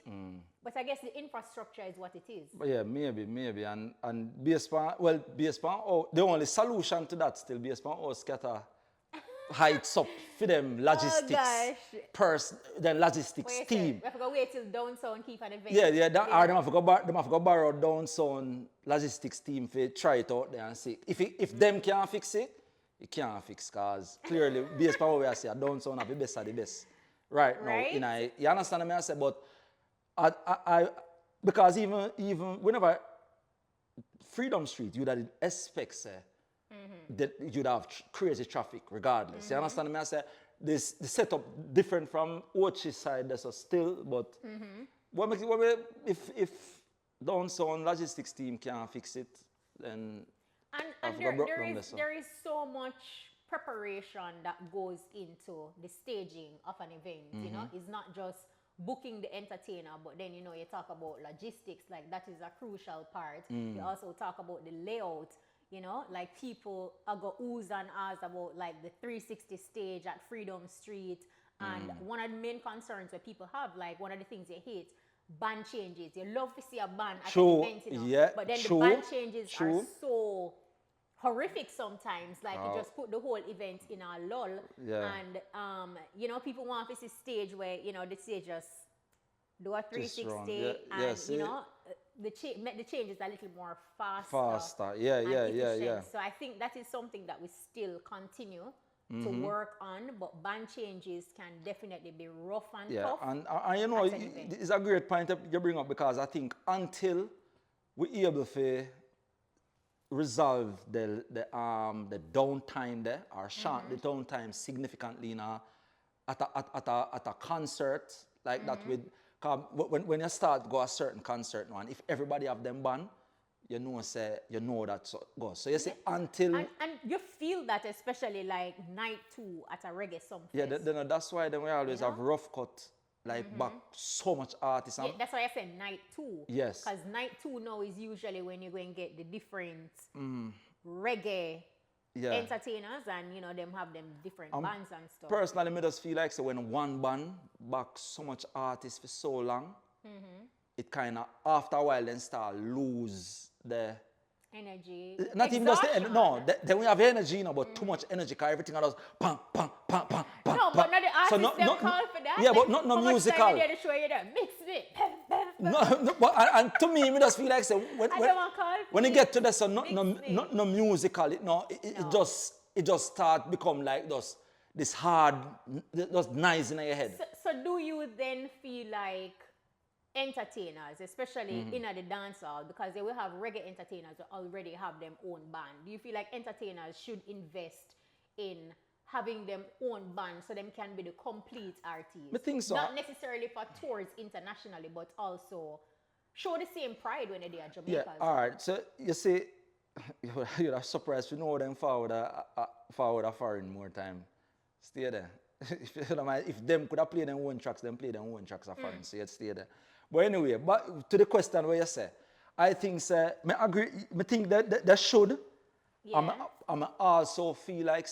But I guess the infrastructure is what it is. But yeah, maybe, and based on the only solution to that still based on Skatta heights up for them logistics gosh. the logistics Wait, team. we have to wait till Downtown keep an event. Yeah, or them have to go borrow down some logistics team for try it out there and see. If them can't fix it, it can't fix cause clearly based on what we are saying, Downtown have the best of the best. Right now, Right? you understand what I say? But I because even whenever Freedom Street, you'd have expect that you'd have crazy traffic regardless. You understand me? I say the setup different from Ochi's side, that's still, but if Downtown logistics team can't fix it, then And there is so much preparation that goes into the staging of an event. You know, it's not just booking the entertainer, but then you talk about logistics, like that is a crucial part. You also talk about the layout. Like people go oohs and ahs about like the 360 stage at Freedom Street. And one of the main concerns that people have, like one of the things they hate, band changes. You love to see a band at an event, yeah, but then the band changes are so horrific sometimes. Like you just put the whole event in a lull. Yeah. And people want to see stage where the stage just do a 360 Yeah, and make the changes a little more faster. And Yeah. efficient. So I think that is something that we still continue to work on, but band changes can definitely be rough and tough. And at an event. it's a great point that you bring up because I think until we're able to resolve the downtime there or short the downtime significantly at a concert like that with when you start go a certain concert now and if everybody have them band, you know that so goes. So you see until and you feel that especially like night 2 at a reggae sumfest. yeah, that's why then we always have rough cut like back so much artists. Yeah, that's why I said night 2. Yes. Because night 2 now is usually when you're going to get the different reggae entertainers and them have them different bands and stuff. Personally, I just feel like so when one band back so much artists for so long, it kind of after a while then start lose the energy. not even just the then we have energy, but too much energy because everything else pam pam pam pam pam. No, but not the artists them call for that. Yeah, like, but not musical. How much time they show you that? Mix it. No, but and to me, I just feel like so when you get to this, so no musical, it just start become like this hard, just nice in your head. So do you then feel like entertainers, especially in the dancehall, because they will have reggae entertainers that already have them own band? Do you feel like entertainers should invest in having them own band so them can be the complete artists? I think so. Not necessarily for tours internationally, but also show the same pride when they're Jamaica. Yeah, all right. So you see, you're surprised you know them forward a foreign more time. Stay there. If them could have played their own tracks, them play their own tracks of foreign. So you'd stay there. But anyway, but to the question where you say, I think I agree. I think that they should. Yeah. I'm also feel like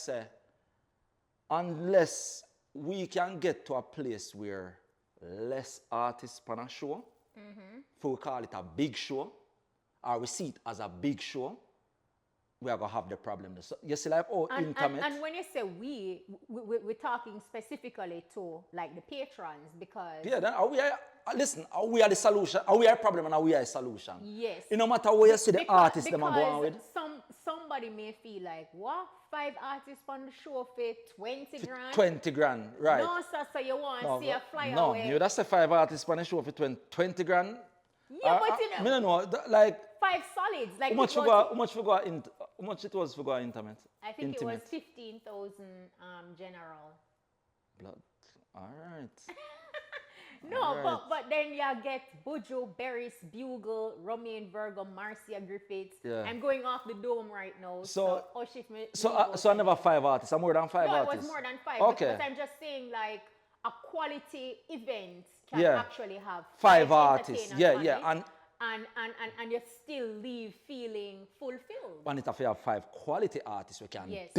unless we can get to a place where less artists on a show, if we call it a big show, or we see it as a big show, we are going to have the problem. So you see like, intimate. And when you say we're talking specifically to like the patrons because... Yeah, then are we are the solution? Are we a problem and are we a solution? Yes. It no matter where you see the artists them are going with. Somebody may feel like, what? 5 artists on the show for 20 grand? 20 grand, right. No, sir, so you want to see a flyer no, away. you that's the 5 artists on the show for 20 grand. Yeah, but I don't know, like 5 solids. Like how much it was for go internet? I think it was 15,000 general. Blood. All right. No, but then you get Buju, Berris, Bugle, Romain Virgo, Marcia Griffiths. Yeah. I'm going off the dome right now. So I never 5 artists. I'm more than 5 artists. No, it was more than 5. Okay. But I'm just saying like a quality event can actually have 5 artists. Yeah. And you still leave feeling fulfilled. And it have to have 5 quality artists we can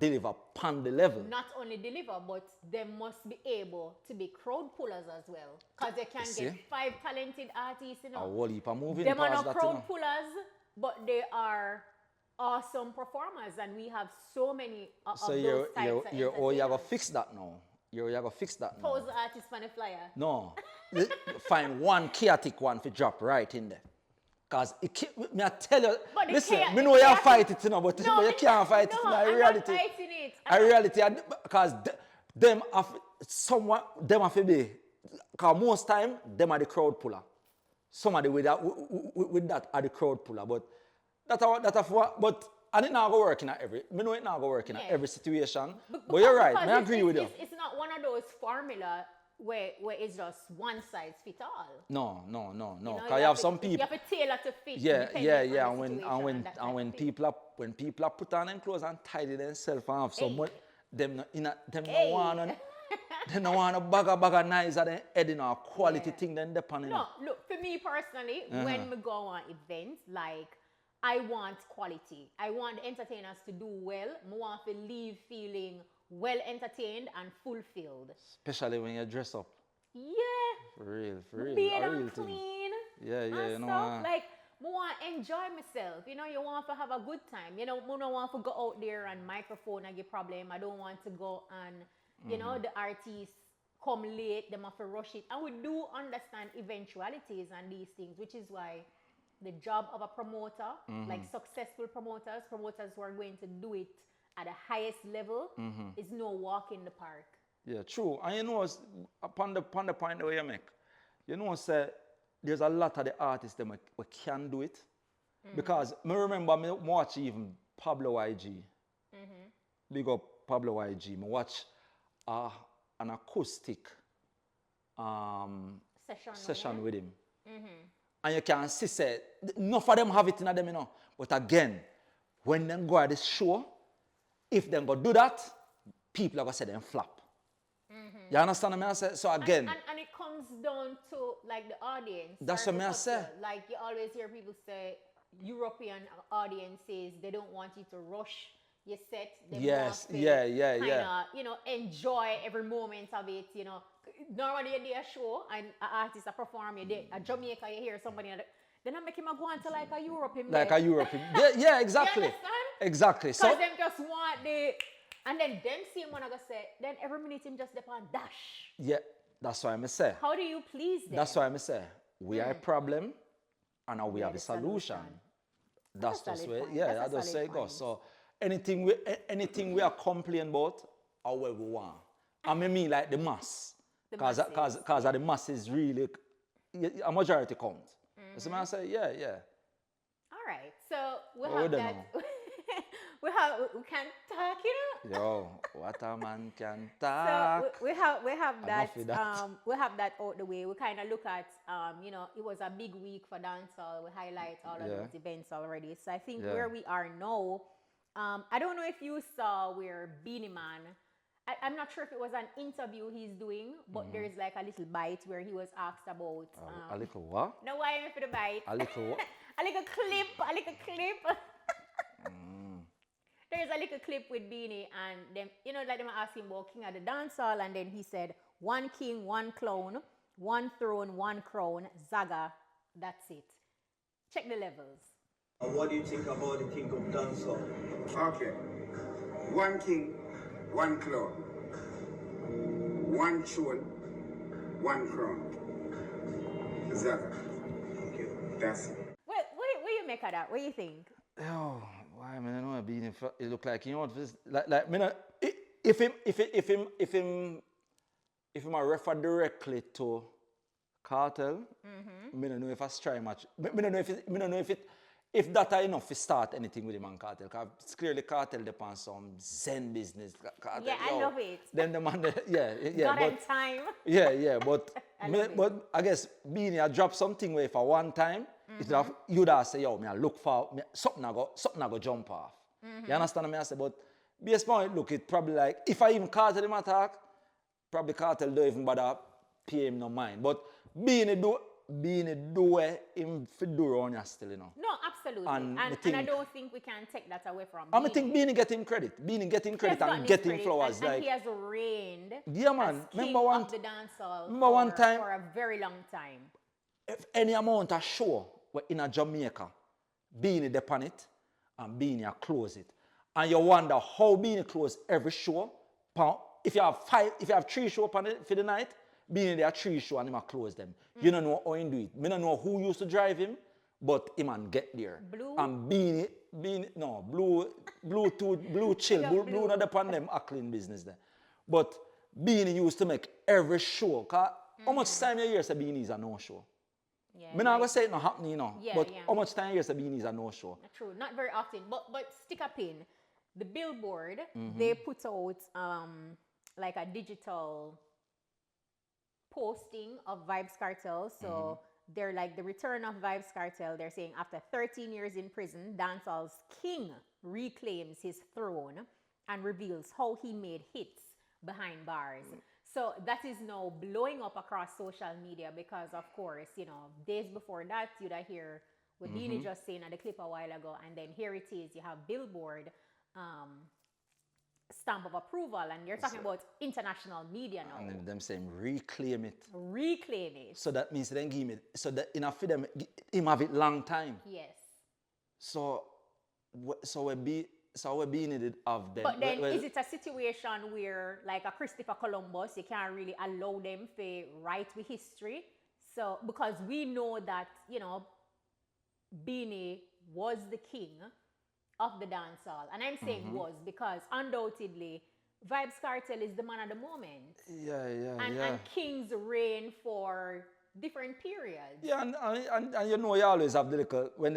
deliver upon the level. Not only deliver, but they must be able to be crowd pullers as well. Because they can get 5 talented artists, A whole heap of moving them are parts not crowd pullers, but they are awesome performers, and we have so many of So those types of you're oh, you're gonna entertainers. fix that now. You're gonna fix that now. Pose the artist on the flyer. No. Find one chaotic one to drop right in there. Because me I tell you, But the listen, chaos- me know the you chaos- fight it, you know, but No, you can't fight it. no, In I'm reality, not fighting it. in reality, because them have someone, them have to be, because most time, them are the crowd puller. Somebody with that are the crowd puller, but but and it not go work in every. Me know it not go work in every situation. But you're right. I agree with you. It's not one of those formula where it's just one size fit all. No. You know, Because you have some people. You have to tailor to fit. Yeah. depending And on the when situation and that type when of thing. people are put on them clothes and tidy themselves and have some money, them no Hey. want them no want a bag of nice at the head in a quality thing then depending. No, look, for me personally, when we go on events, like, I want quality. I want the entertainers to do well. I want to leave feeling well entertained and fulfilled. Especially when you dress up. Yeah. For real. Being a real and thing. clean. Yeah, and you know. stuff. Like, I want to enjoy myself. You know, you want to have a good time. You know, I don't want to go out there and microphone and get problem. I don't want to go and, you know, the artists come late, them have to rush it. And we do understand eventualities and these things, which is why the job of a promoter, like successful promoters who are going to do it at the highest level, is no walk in the park. Yeah, true. And you know, upon the point that you make, you know, say there's a lot of the artists that we can do it. Because I remember me watch even Pablo YG. Big up Pablo YG. I watch an acoustic session with him. And you can see, say, enough of them have it in them, you know. But again, when they go at this show, if they go do that, people are going to say them flop. You understand what I say? So again... And it comes down to, like, the audience. That's what I say. Like, you always hear people say, European audiences, they don't want you to rush your set. They Yes, want yeah. kinda, you know, enjoy every moment of it, you know. Normally you do a show and an artist a perform, you did a Jamaica, you hear somebody, then I make him go on to like a European. Like a European. Yeah, exactly. You understand? Exactly. Because So them just want the, and then them see him when I go say, then every minute him just depend dash. yeah, that's why I say. How do you please them? That's why I say. We are a problem and now we have the a solution. That's That's a just solid where, point. yeah, That's a that's just solid say it goes. point. So anything we are complaining about, however we want. I mean like the mass. Because the masses really, a majority count. So I say, yeah. All right. So we What have we that. we can talk, you know. Yo, what a man can So talk. we have that, Enough with that. we have that out the way. We kind of look at you know, it was a big week for dancehall. We highlight all of those events already. So I think where we are now, I don't know if you saw where Beenie Man, I'm not sure if it was an interview he's doing, but there's like a little bite where he was asked about A little what? no, why am I for the bite? A little what? a little clip. There's a little clip with Beenie and them, you know, like them asking about King of the Dancehall, and then he said, one king, one clone, one throne, one crown, Zaga, that's it. Check the levels. What do you think about the king of dancehall? Okay. One king, one clone. One throne, one crown. Zaga. Thank you. That's it. What you make of that? What do you think? Yo, why man? I know Beenie. It look like you know what? Like me not, if him I refer directly to Kartel, me don't know if I try much. Me don't know if that are enough to start anything with him and Kartel. Because it's clearly Kartel depends on Zen business. Kartel, Yeah, I love it. Then the man, yeah. Got but, in time. Yeah, but love it. but I guess Beenie I drop something where for one time, you'd have say, yo, me I look for something I go jump off. You understand what I say? But based on it, look, it probably like if I even Kartel him attack, probably Kartel don't even bother pay him no mind. But Beenie do him for do on you still, you know. No, absolutely. And And I don't think we can take that away from I Beenie. think Beenie get him credit. Beenie get him He has credit gotten and his get him credit, flowers. and Like he has reigned yeah, man. as king Remember one of the dancehall remember one time- for a very long time. if any amount of show were in a Jamaica, Beenie depend it, and Beenie a close it. And you wonder how Beenie close every show. If you have 3 shows for the night, Beenie there are 3 shows and him a close them. You don't know how he do it. Me don't know who used to drive him, but him and get there. Blue? And Beenie, no, blue chill, blue not upon them Ackling business there. But Beenie used to make every show. How much time you hear say Beenie is a no show? Yeah, Me not gonna say it not happening, you know. Yeah, but yeah. how much time you hear say Beenie is a no show? True, not very often, but stick a pin. The Billboard, they put out like a digital posting of Vybz Kartel. So they're like the return of Vybz Kartel. They're saying after 13 years in prison, Dancehall's king reclaims his throne and reveals how he made hits behind bars. So that is now blowing up across social media because, of course, you know, days before that, you'd hear what Beenie just saying at the clip a while ago, and then here it is, you have Billboard stamp of approval, and you're talking about international media now. And then them saying reclaim it. Reclaim it. So that means then give me, so that enough for them, him have it long time. Yes. So we be needed of them. But then is it a situation where, like a Christopher Columbus, you can't really allow them to write with history? So, because we know that, you know, Beenie was the king of the dancehall. And I'm saying was because undoubtedly, Vybz Kartel is the man of the moment. And kings reign for different periods. Yeah, and you know you always have the little, when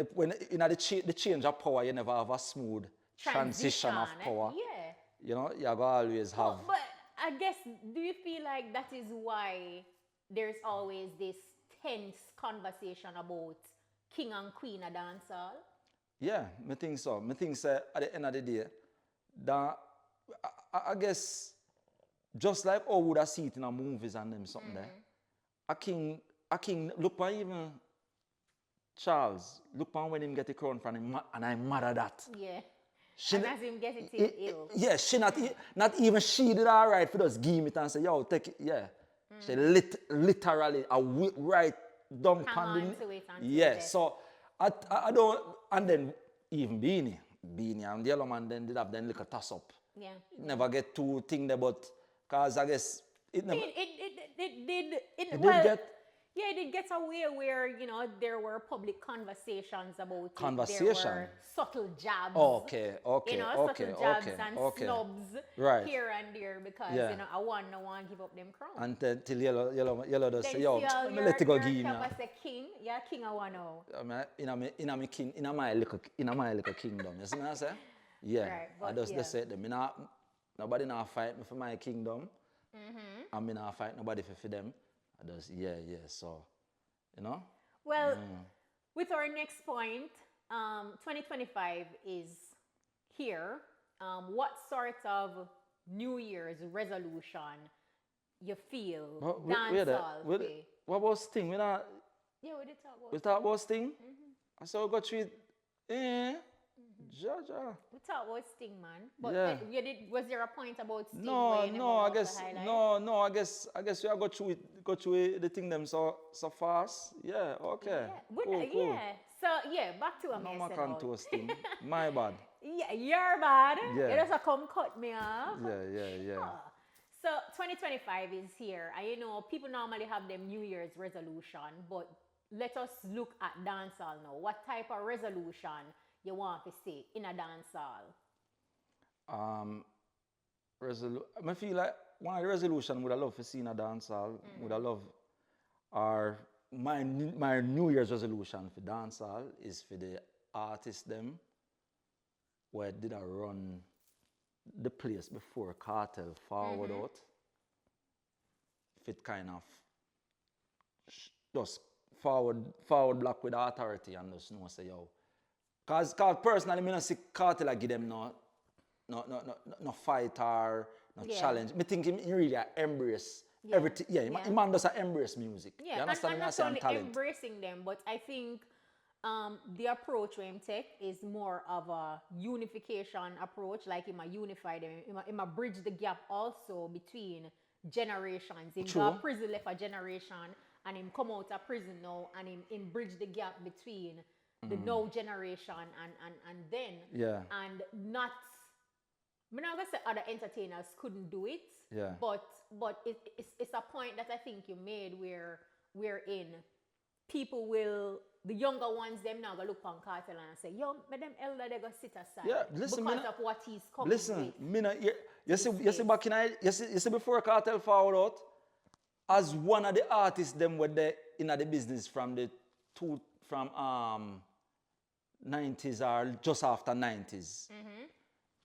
in the change of power, you never have a smooth transition of power. Yeah. You know, you go always have. But I guess, do you feel like that is why there's always this tense conversation about king and queen of dancehall? Yeah, I think so. I think so at the end of the day, that I guess just like how we would have seen it in our movies and them something there. A king, look for even Charles, look for when him get the crown from him, and I'm mad at that. Yeah. She and as him get it ill. Yeah, she not even she did all right for just give it and say, yo, take it, yeah. She literally right down Hang on to it until yeah, death. so I don't, and then even Beenie and the yellow man then did have them little toss up. Yeah. Never get two thing there, but cause I guess it never. It did Get. Yeah, it did get away where, you know, there were public conversations about Conversation? it. There were subtle jabs. Okay, You know, subtle jabs and snubs Right. here and there because, Yeah. you know, I want no one give up them crown. And then till yellow does Then say, yo, see let me let it go give me. As a king, yeah, king I want now. In my little kingdom. You see what I say? Yeah. Right, I but just say them. Nobody now fight me for my kingdom. And me now fight nobody for them. I just so you know? Well, with our next point, 2025 is here. What sort of New Year's resolution you feel dancehall play? What was Sting? We not Yeah, we did talk about we talk about Sting? I saw go through it. Jaja. We talked about Sting, man. But Yeah. Was there a point about Sting? No, where you never I want to guess highlight? no, I guess we are go through the thing them so fast. Yeah, okay. Yeah. Cool. Yeah. So yeah, back to a No mess more about. Sting. My bad. Yeah, you're bad. Yeah. You just come cut me off. Yeah. So 2025 is here. And you know, people normally have them New Year's resolution, but let us look at dancehall now. What type of resolution you want to see in a dancehall? I feel like one of the resolution would I love to see in a dancehall, would I love, or my New Year's resolution for dancehall is for the artists them where did I run the place before Kartel forward out. If it kind of just forward block with authority and just know say yo. Cause personally, I don't see Kartel give them no fight or no challenge. I think he really embrace everything. Yeah, he man does embrace music. Yeah, you understand and me? I not say only talent. embracing them, but I think the approach we take is more of a unification approach, like him a unify them, him a bridge the gap also between generations. Him True. go to prison left a generation and him come out of prison now and him bridge the gap between the now generation and then. Yeah. And not, I'm not gonna say other entertainers couldn't do it. Yeah. But it's a point that I think you made where we're in. People will, the younger ones, them now go look on Kartel and say, yo, but them elder they go sit aside. Yeah, listen, because me of what he's coming Listen, with. me not, you see back in you see before Kartel forward out, as one of the artists them were there in the business from 90s or just after 90s.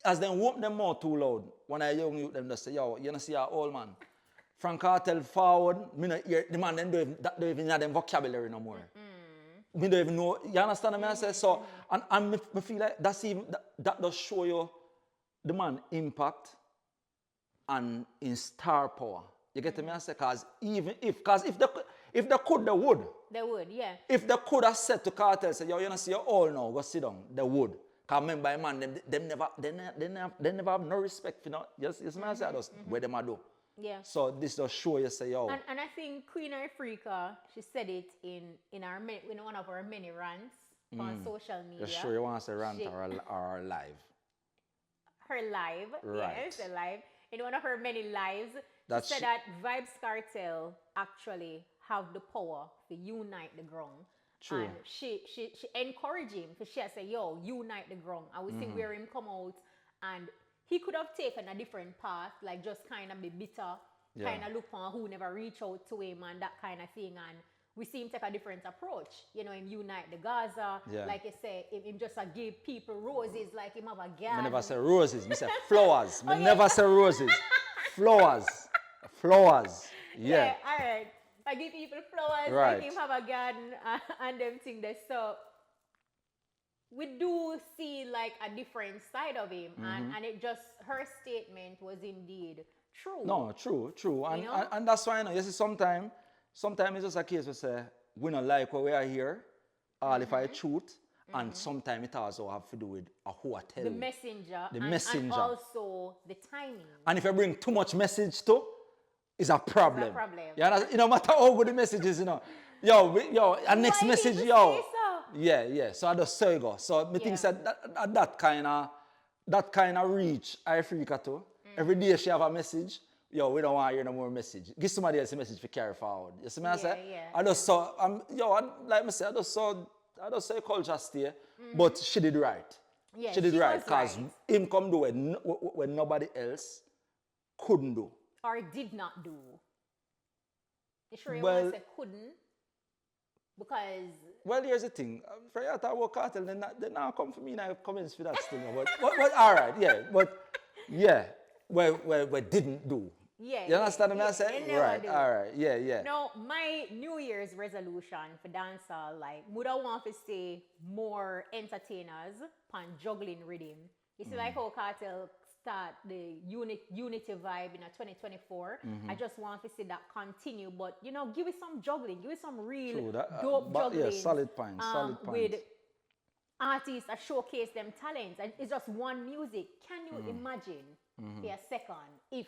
As them whoop them more too loud, when I young youth them just say, yo, you know see our old man. From Kartel forward, me not hear the man them don't even have them vocabulary no more. Me don't even know, you understand what I say? So, and me feel like that's even, that does show you the man impact and in star power. You get me? I say, because if they could, they would. They would, yeah. If they could have said to Kartel, say, yo, you know see you all now, go sit down, they would. Because remember, man, they never have no respect for no. Yes, me I say, just where them a do. Yeah. So this just show you say, yo. And I think Queen Africa, she said it in one of her many rants on social media. Just sure you want to say rant or live. Her live, Right. yes, her live. In one of her many lives, she said that Vybz Kartel actually have the power to unite the ground. True. And she encouraged him, because she said, yo, unite the ground. And we see where him come out, and he could have taken a different path, like just kind of be bitter, kind of look on who never reach out to him and that kind of thing. And we see him take a different approach. You know, him unite the Gaza, like you say, him just give people roses, like him have a garden. I never say roses, I say flowers. I never say roses. Flowers. Flowers. Yeah. All right. I give people flowers, Right. like him have a garden and them thing there. So we do see like a different side of him, and it just, her statement was indeed true. No, true. And, You know? and that's why, you see, sometimes it's just a case where say, we don't like what we are here, all if I truth, and sometimes it also have to do with who I tell The you. messenger, The and messenger. also the timing. And if you bring too much message too, it's a problem. It's a problem. Yeah, no matter how good the message is, Yo, and next Why message, did you yo. say so? Yeah. So I just say go. So me think that kind of reach Africa too. Every day she have a message. Yo, we don't want to hear no more message. Give somebody else a message to carry forward. You see me I say? Yeah. I just saw, like I say, I just saw culture stay, but she did right. Yeah, she did she right was because right. him come do when nobody else couldn't do. Or did not do. You sure you Well- want to say couldn't? Because Well, here's the thing. For you to talk about Kartel, they now come for me and I comments for that still. But all right, yeah. But yeah, we didn't do. yeah, You understand what I'm they saying? never Right, do. all right, yeah. No, my New Year's resolution for dancehall, like, would I want to see more entertainers on juggling rhythm. You see, like how Kartel start the unity vibe in 2024. I just want to see that continue, but give it some juggling, give it some real True, that, dope juggling. yeah, solid points, solid With points. artists that showcase them talents, and it's just one music. Can you imagine for a second if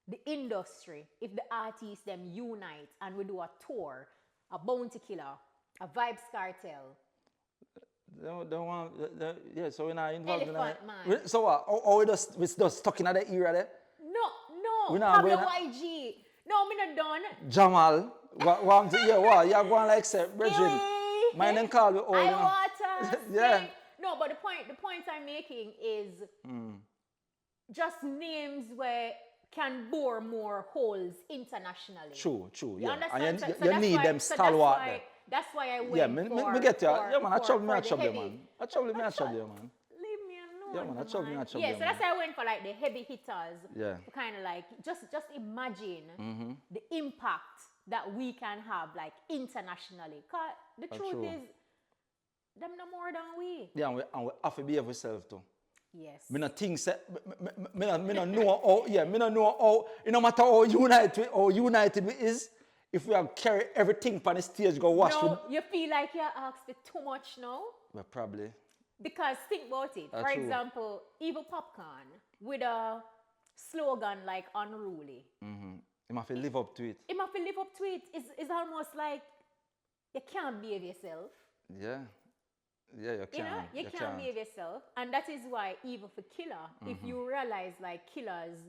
the industry, if the artists them unite and we do a tour, a Bounty Killer, a Vybz Kartel, So we're not involved in Elephant that. Man. So what? Or we just stuck in that era there? No, We not Pablo going YG. No, me not done. Jamal, you're going like say, Bridget, my name call you old. I you know. water. Yeah. Spring. No, but the point I'm making is just names where can bore more holes internationally. True, You yeah. understand? And So you that's need why- them so stalwart there. That's why I went Yeah, me get you. Yeah, man, I trouble me, for I the trouble you, heavy- man. I trouble me, I trouble you, man. Leave me alone. Yeah, man, I trouble me, I trouble Yeah, you, so man. that's why I went for like the heavy hitters. Yeah. To kind of like just imagine the impact that we can have like internationally. Cause the truth true. is, them no more than we. Yeah, and we have to behave ourselves too. Yes. Me no think say, me no know how, me no know how, no matter how united we is, if we have carry everything on the stage, go watch No, you feel like you're asked for too much now? well, probably. Because think about it. For True. example, even POPCAAN with a slogan like unruly. You have to live up to it. It must live up to it. It's almost like you can't behave yourself. Yeah. Yeah, you can. You know, you can't behave yourself. And that is why even for Killer, if you realize like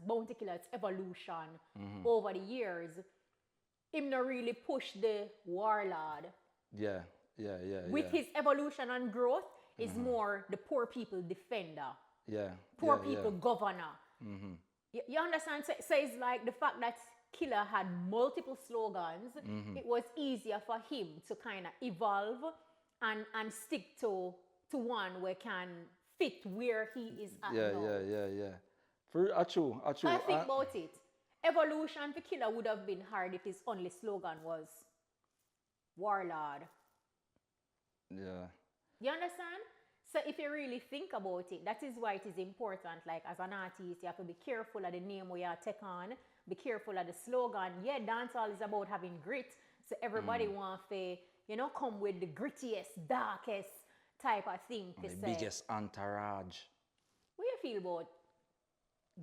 Bounty Killer's evolution over the years, him not really push the warlord. Yeah. With his evolution and growth, is more the poor people defender. Yeah. Poor people governor. You understand? So it's like the fact that Killer had multiple slogans, it was easier for him to kind of evolve and stick to one where can fit where he is at now. Yeah. For true. I think about it. Evolution for Killer would have been hard if his only slogan was warlord. Yeah. You understand? So if you really think about it, that is why it is important. Like as an artist, you have to be careful of the name where you take on, be careful of the slogan. Yeah, dancehall is about having grit. So everybody wants to, you know, come with the grittiest, darkest type of thing to The say. biggest entourage. What you feel about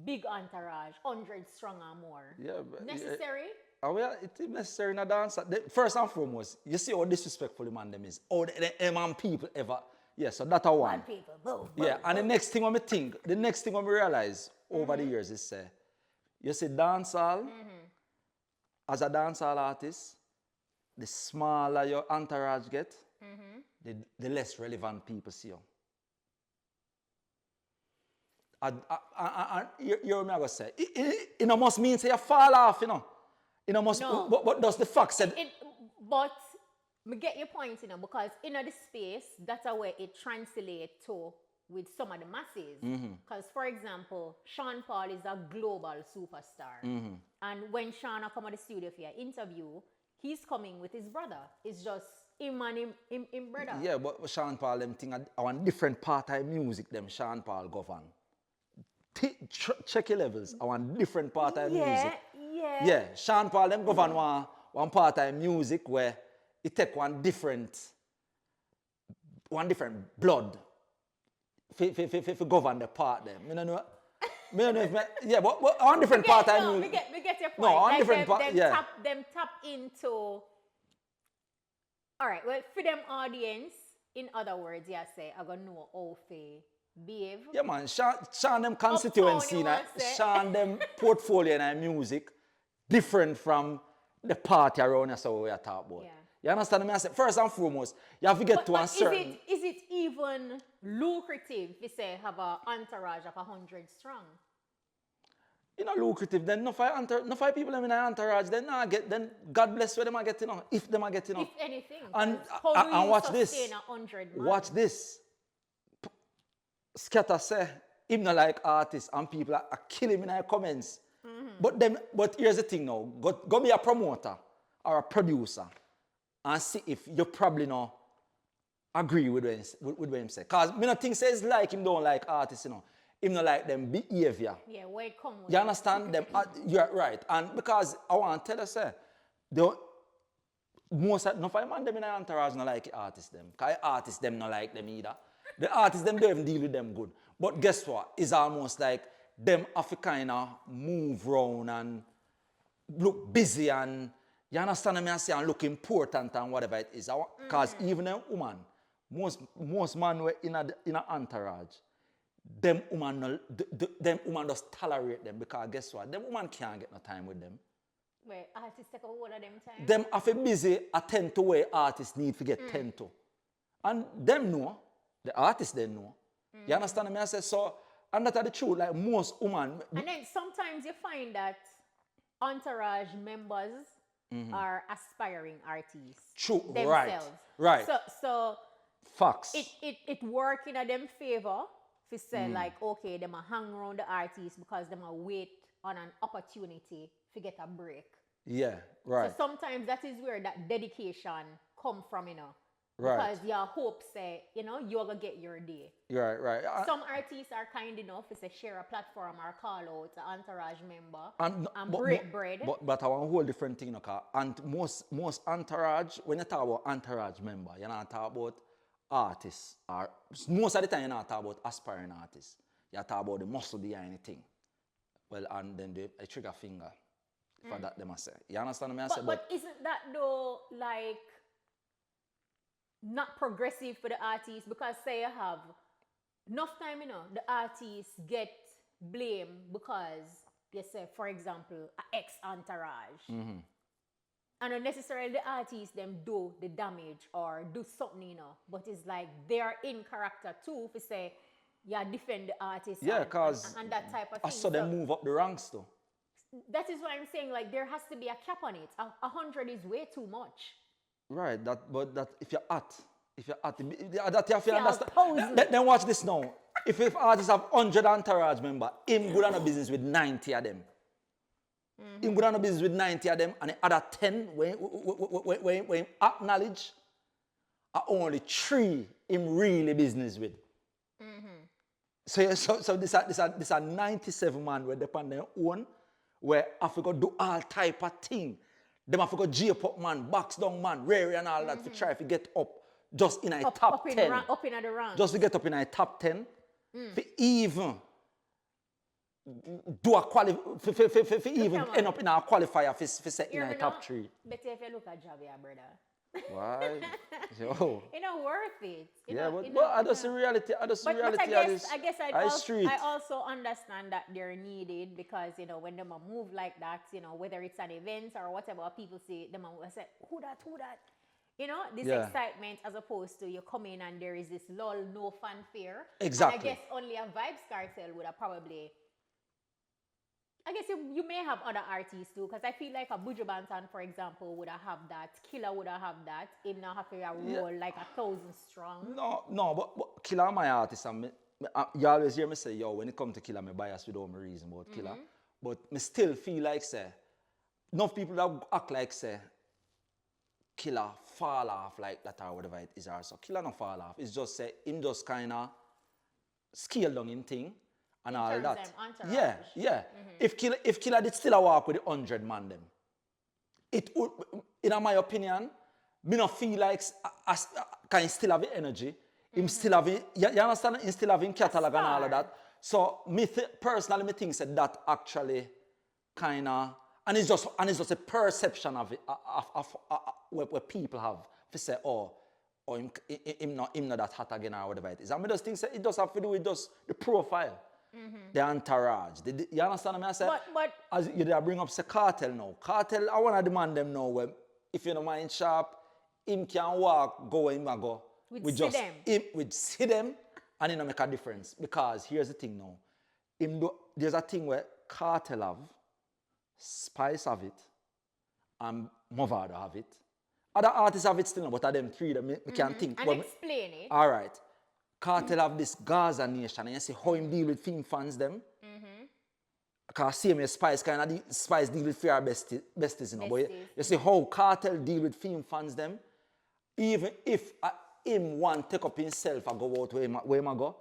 big entourage, 100 strong or more? Yeah, but Necessary? Well, it is necessary in a dance. First and foremost, you see how disrespectful the man them is. How the man people ever. Yeah, so that's a one. People, boom, Yeah, and the next thing when I realize over the years is say, you see dancehall, as a dancehall artist, the smaller your entourage get, the less relevant people see you. And you know what I say? It must mean say you fall off, you know. It must, No. but does the fact said? But me get your point, you know, because in the space, that's a way it translates to with some of the masses. Because, for example, Sean Paul is a global superstar. And when Sean come to the studio for an interview, he's coming with his brother. It's just him and him brother. Yeah, but Sean Paul, them thing, I want different part of music, them Sean Paul govern. Check your levels, I want different part of music. Yeah, Sean Paul, them govern one part of music where it take one different blood for govern the part them. I don't know. Yeah, but one different part of music. We get your point. No, one like different part. Yeah. Them tap into. All right. Well, for them audience, in other words, yeah, say I gonna know how to behave. Yeah, man. Sean them constituency, you want say. Sean them portfolio and music different from the party around us so we are talking about. Yeah. You understand me? I say, first and foremost, you have to get to a certain. Is it even lucrative if you say have an entourage of 100 strong? You know, lucrative. Then no five people in an entourage. Then God bless where them are getting on. If them are getting on. If anything. And how do you watch this. sustain 100 man? Watch this. Skatta say him not like artists and people are killing him in the comments. But here's the thing now. Go be a promoter or a producer and see if you probably not agree with what him say. Because me not think says like him don't like artists, you know. Him not like them behavior. Yeah, where it come with You understand them? You're right. And because I want to tell you, say, no five man them in the entourage not like artists them. Because artists them not like them either. The artists them don't even deal with them good. But guess what? It's almost like them have to kind of move around and look busy and you understand me I say and look important and whatever it is. Because even a woman, most men were in a entourage, them woman just tolerate them because guess what? Them woman can't get no time with them. Where artists take a hold of them time? Them have to busy attend to where artists need to get tend to. And them know, the artists they know. You understand me I say so. And that's the truth, like most women. And then sometimes you find that entourage members are aspiring artists. True, themselves. right. So Facts. it work in a them favor to say like, okay, them a hang around the artist because them a wait on an opportunity to get a break. Yeah, right. So sometimes that is where that dedication come from, you know. Right. Because your hope say, you know, you're going to get your day. Right. Some artists are kind enough to say share a platform or call out an entourage member and break bread. But I want a whole different thing, okay? And most entourage, when you talk about entourage member, you're not talking about artists. Or most of the time, you're not talking about aspiring artists. You're talking about the muscle behind the thing. Well, and then the trigger finger. For that, they must say. You understand what I say? But isn't that though, like, not progressive for the artists because say you have enough time, you know, the artists get blamed because you say, for example, a ex-entourage. And not necessarily the artists them do the damage or do something, you know, but it's like they are in character too if you say, yeah, defend the artist Yeah, because and that type of I thing. saw them move up the ranks though. That is why I'm saying like there has to be a cap on it. 100 is way too much. Right, but that if you're at, that you have to See, I'll understand. pose it. Then watch this now. If artists have 100 entourage member, him good on a business with 90 of them. Him good on a business with 90 of them, and the other 10 when him acknowledge, are only 3 him really business with. So this a 97 man where they on their own, where Africa do all type of thing. Them Africa J-pop man, box down man, rare and all that to try to get up just in a top 10. Up in the rank. Just to get up in a top 10. For even do a for even end up in our qualifier for set in a top 3. Better if you look at Javier, brother. Why? Yo. You know, worth it. Yeah, but I just the reality. I just the reality of this. I guess I also understand that they're needed because, you know, when them a move like that, you know, whether it's an event or whatever, people say, them will say, who that? You know, this excitement as opposed to you come in and there is this lull, no fanfare. Exactly. And I guess only a Vibes Kartel would have probably... I guess you may have other artists too, because I feel like a Buju Banton, for example, would have that. Killer would have that. Him now have to roll like 1,000 strong. No, but Killer my artist. And you always hear me say, yo, when it comes to Killer, I'm biased without my reason about Killer. But I still feel like, say, enough people that act like, say, Killer fall off like that or whatever it is. So Killer not fall off. It's just, say, him just kind of scale down him thing. And all that. Yeah. If Killer did still a walk with the 100 man them, it would, in my opinion, me not feel like can he still have the energy. Him still have it, you understand? He still have in catalog and all of that. So personally, me think that actually kind of, and it's just a perception of it, of what people have to say, oh, him not that hot again or whatever it is. I mean, just think it does have to do with just the profile. The entourage. You understand what I say? But as you bring up say Kartel now. Kartel, I want to demand them now where if you don't mind sharp, him can walk, go where him a go. We'd see them and it don't make a difference. Because here's the thing now. There's a thing where Kartel have, Spice have it, and Movado have it. Other artists have it still, but of them 3 that we can think. And explain it. All right. Kartel have this Gaza nation, and you see how him deal with film fans them. Because same as Spice Spice deal with fair besties, you know. But you see how Kartel deal with film fans them. Even if him want take up himself and go out where him go,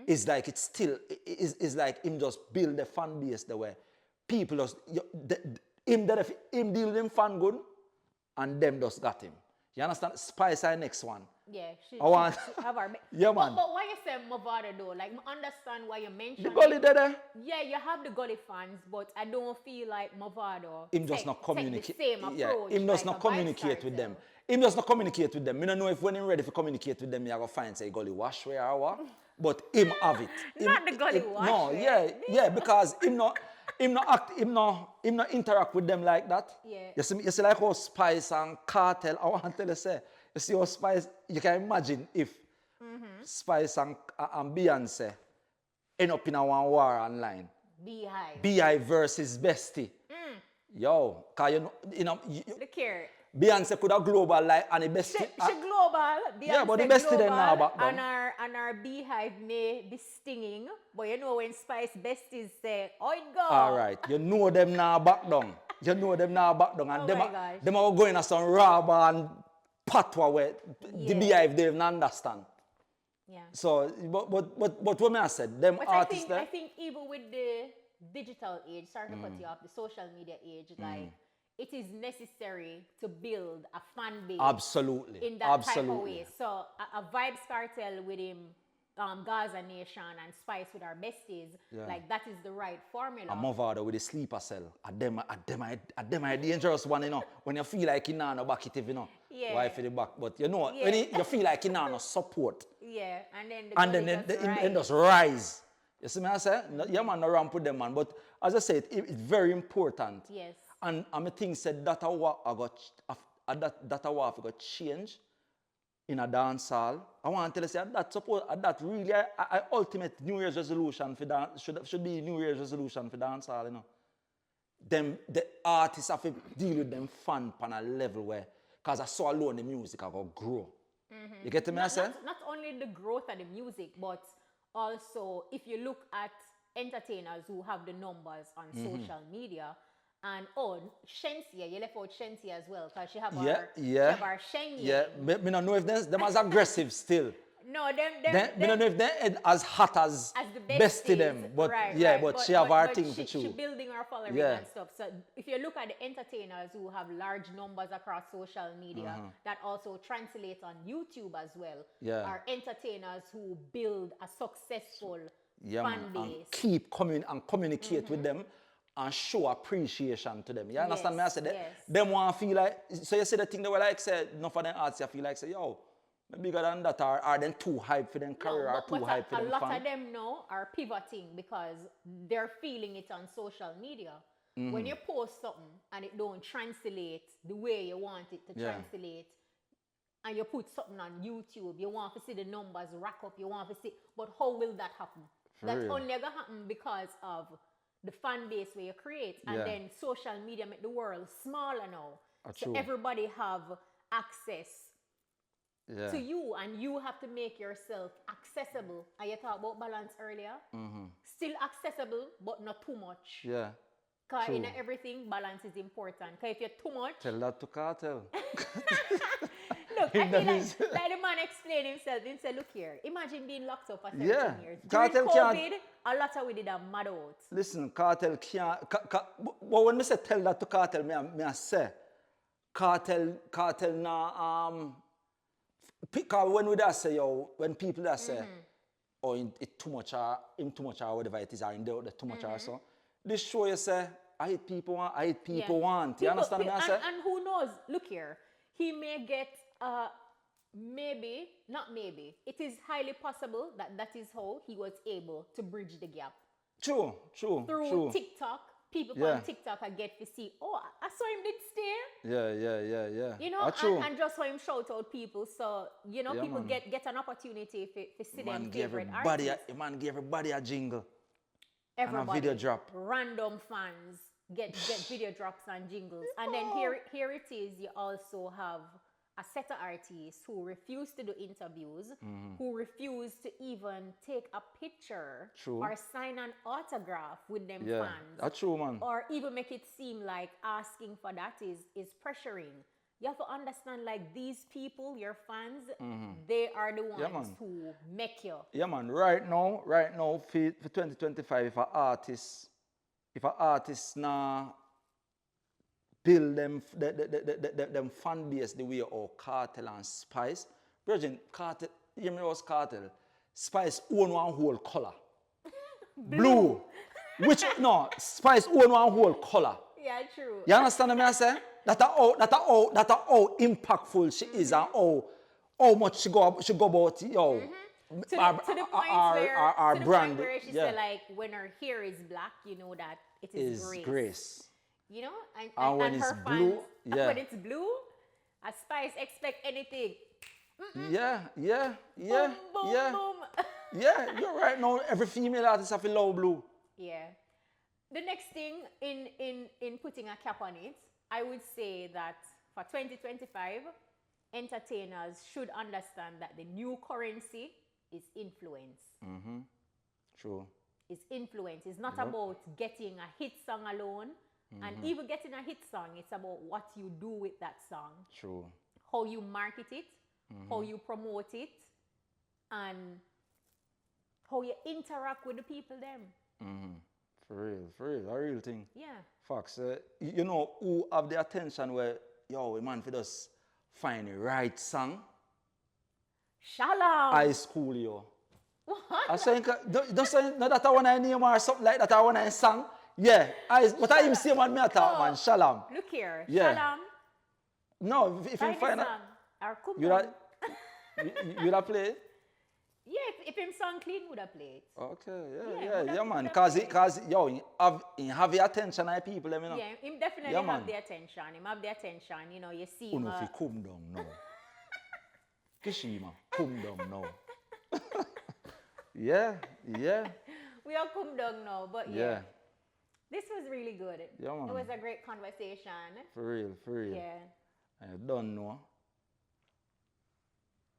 it's like it's still it's like him just build the fan base the way people just him deal with him fan good, and them just got him. You understand? Spice is the next one. Yeah, she want... have her... Yeah, man. But why you say Movado though? Like, I understand why you mentioned... The gully there. Yeah, you have the gully fans, but I don't feel like Movado... Him just not communicate. The same approach. Him just not communicate with them. Him just not communicate with them. I don't know if when him ready to communicate with them, you go find say gully wash where or what. But him have it. Not the gully wash. No, yeah, because him not interact with them like that. Yeah. You see like how Spice and Kartel, I want to tell you, say, you see how Spice, you can imagine if Spice and Beyonce end up in a one war online. Beehive versus Bestie. Yo, cause you know look here. Beyonce could have global like and the Bestie. She global. Beyonce yeah, but the Bestie then now back down. And our Beehive may be stinging, but you know when Spice Besties say, oh it go. All right, you know them now back down. You know them now back down, and them are going to some rabba and patwa where the Beehive they don't understand. Yeah. So, but what I said, them but artists I think even with the digital age, sorry to cut you off, the social media age, like it is necessary to build a fan base. Absolutely. In that type of way. So a Vibes Kartel with him, Gaza Nation and Spice with our besties, like that is the right formula. A Movado with the sleeper cell. Them are dangerous one, you know. When you feel like you know back it, you know. Yeah. Why for the back? But you know, Yeah. when you feel like you no support, Yeah, and then the and gully then just it rise. just rise. You see me I say? Yeah, man, no ramp with them, man. But as I said, it's very important. Yes. And I think said that I got change in a dance hall. I want to tell you say that really I ultimate New Year's resolution for dance should be New Year's resolution for dance hall, you know. The artists have to deal with them fun on a level where, because I saw alone the music I go grow. You get to me I say? Not only the growth of the music, but also if you look at entertainers who have the numbers on social media, and Shensia, you left out Shensia as well, because she have our Shenye. Yeah, me don't know if them as aggressive still. No, Me don't know if they as hot as the best to them, but but she have her thing for She true. building her following and stuff. So if you look at the entertainers who have large numbers across social media, that also translates on YouTube as well, are entertainers who build a successful fan and base. keep coming and communicate with them and show appreciation to them. You understand me? I said them want to feel like, so you see the thing they were like say, enough of them artists you feel like say, yo, bigger than that, are them too hype for them career, or too hype for them a lot fan? of them now are pivoting because they're feeling it on social media. When you post something and it don't translate the way you want it to translate, and you put something on YouTube, you want to see the numbers rack up, you want to see, but how will that happen? That's only going to happen because of the fan base where you create, and then social media make the world smaller now. So everybody have access to you, and you have to make yourself accessible. And you talked about balance earlier. Still accessible, but not too much. Yeah. Because in everything, balance is important. Because if you're too much... Tell that to Kartel. Look, I feel like the man explained himself. He said, look here, imagine being locked up for 13 years. During Kartel COVID, a lot of we did a mad out. Listen, Kartel can't... But when I say tell that to Kartel, I say, Kartel now... Because when we that say, when people that say, it too much or whatever it is, or in the too much or so, this show you say, I hate people want. You understand me I say? And who knows, look here, he may get, not maybe, it is highly possible that is how he was able to bridge the gap. True. Through TikTok. People on TikTok I get to see, I saw him did stare. Yeah. You know, and just saw him shout out people, so, you know, people get an opportunity to see them favorite artists. Man gave everybody a jingle. Everybody. And a video drop. Random fans get video drops and jingles. And then here it is, you also have a set of artists who refuse to do interviews, who refuse to even take a picture or sign an autograph with them fans. That's true, man. Or even make it seem like asking for that is pressuring. You have to understand, like, these people, your fans, they are the ones who make you. Yeah, man. Right now, for 2025, if an artist now build them fan base the way of Kartel and Spice. Virgin, Kartel, hear me was Kartel. Spice own one whole color. Blue. Spice own one whole color. Yeah, true. You understand what I say? That how impactful she is and how much she go about to the point where she said, like, when her hair is black, you know that it is grace. You know, and when it's her blue, fans, when it's blue, a Spice expect anything. Yeah. Boom. Yeah, you're right. Now every female artist have a low blue. Yeah. The next thing in putting a cap on it, I would say that for 2025, entertainers should understand that the new currency is influence. True. It's influence. It's not about getting a hit song alone. And even getting a hit song, it's about what you do with that song. True. How you market it, how you promote it, and how you interact with the people them. For real, a real thing. Yeah. Facts. You know who have the attention where, man, for just find the right song? Shalom. High school, yo. What? I say, don't say no that I want to name or something like that I want to sing. Yeah, but I even see one me talk, man. Shalom. Look here. Yeah. Shalom. No, if you Find find the out, song. Or come you down. would have play it? Yeah, if him song clean, would have played. Okay, Yeah, yeah, man. would have Cause yo, he have the attention of people, let me know. Yeah, him definitely Yeah, have man. the attention. Him have the attention. You know, you see him. Uno fi come down now. Kshema, come down now. Yeah. We are come down now, but Yeah. this was really good. Yeah, man. It was a great conversation. For real. Yeah. I don't know.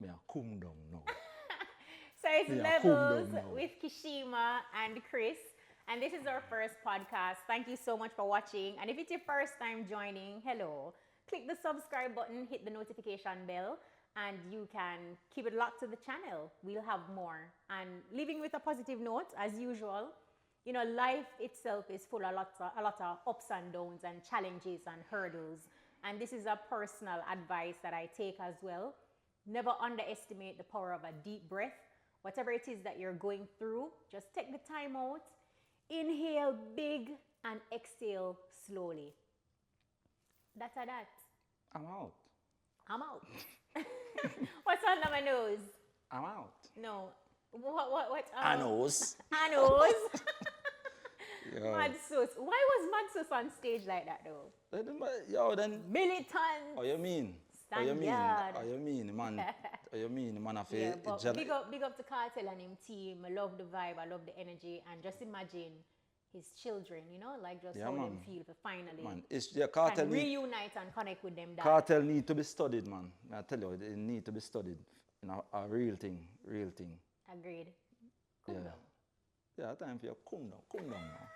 Me a come down now. So it's Yeah, cool Levels down now. with Kshema and KRIS. And this is our first podcast. Thank you so much for watching. And if it's your first time joining, hello. Click the subscribe button, hit the notification bell, and you can keep it locked to the channel. We'll have more. And leaving with a positive note, as usual, you know, life itself is full of a lot of ups and downs and challenges and hurdles. And this is a personal advice that I take as well. Never underestimate the power of a deep breath. Whatever it is that you're going through, just take the time out, inhale big, and exhale slowly. That's a that. I'm out. I'm out. What's under my nose? I'm out. No. What? Anos. Anos. Yo. Mad Sus. Why was Mad Sus on stage like that though? Yo, then. Militant. Oh, you mean? Standard. Man? Oh, you mean, man? Yeah, but big up to Kartel and him team. I love the vibe, I love the energy, and just imagine his children, you know, like just how them feel for finally Man, it's Kartel can reunite and connect with them. Kartel need to be studied, man. I tell you, it need to be studied. You know, a real thing. Agreed. Cool Yeah. down. Yeah, time for you. Come down now.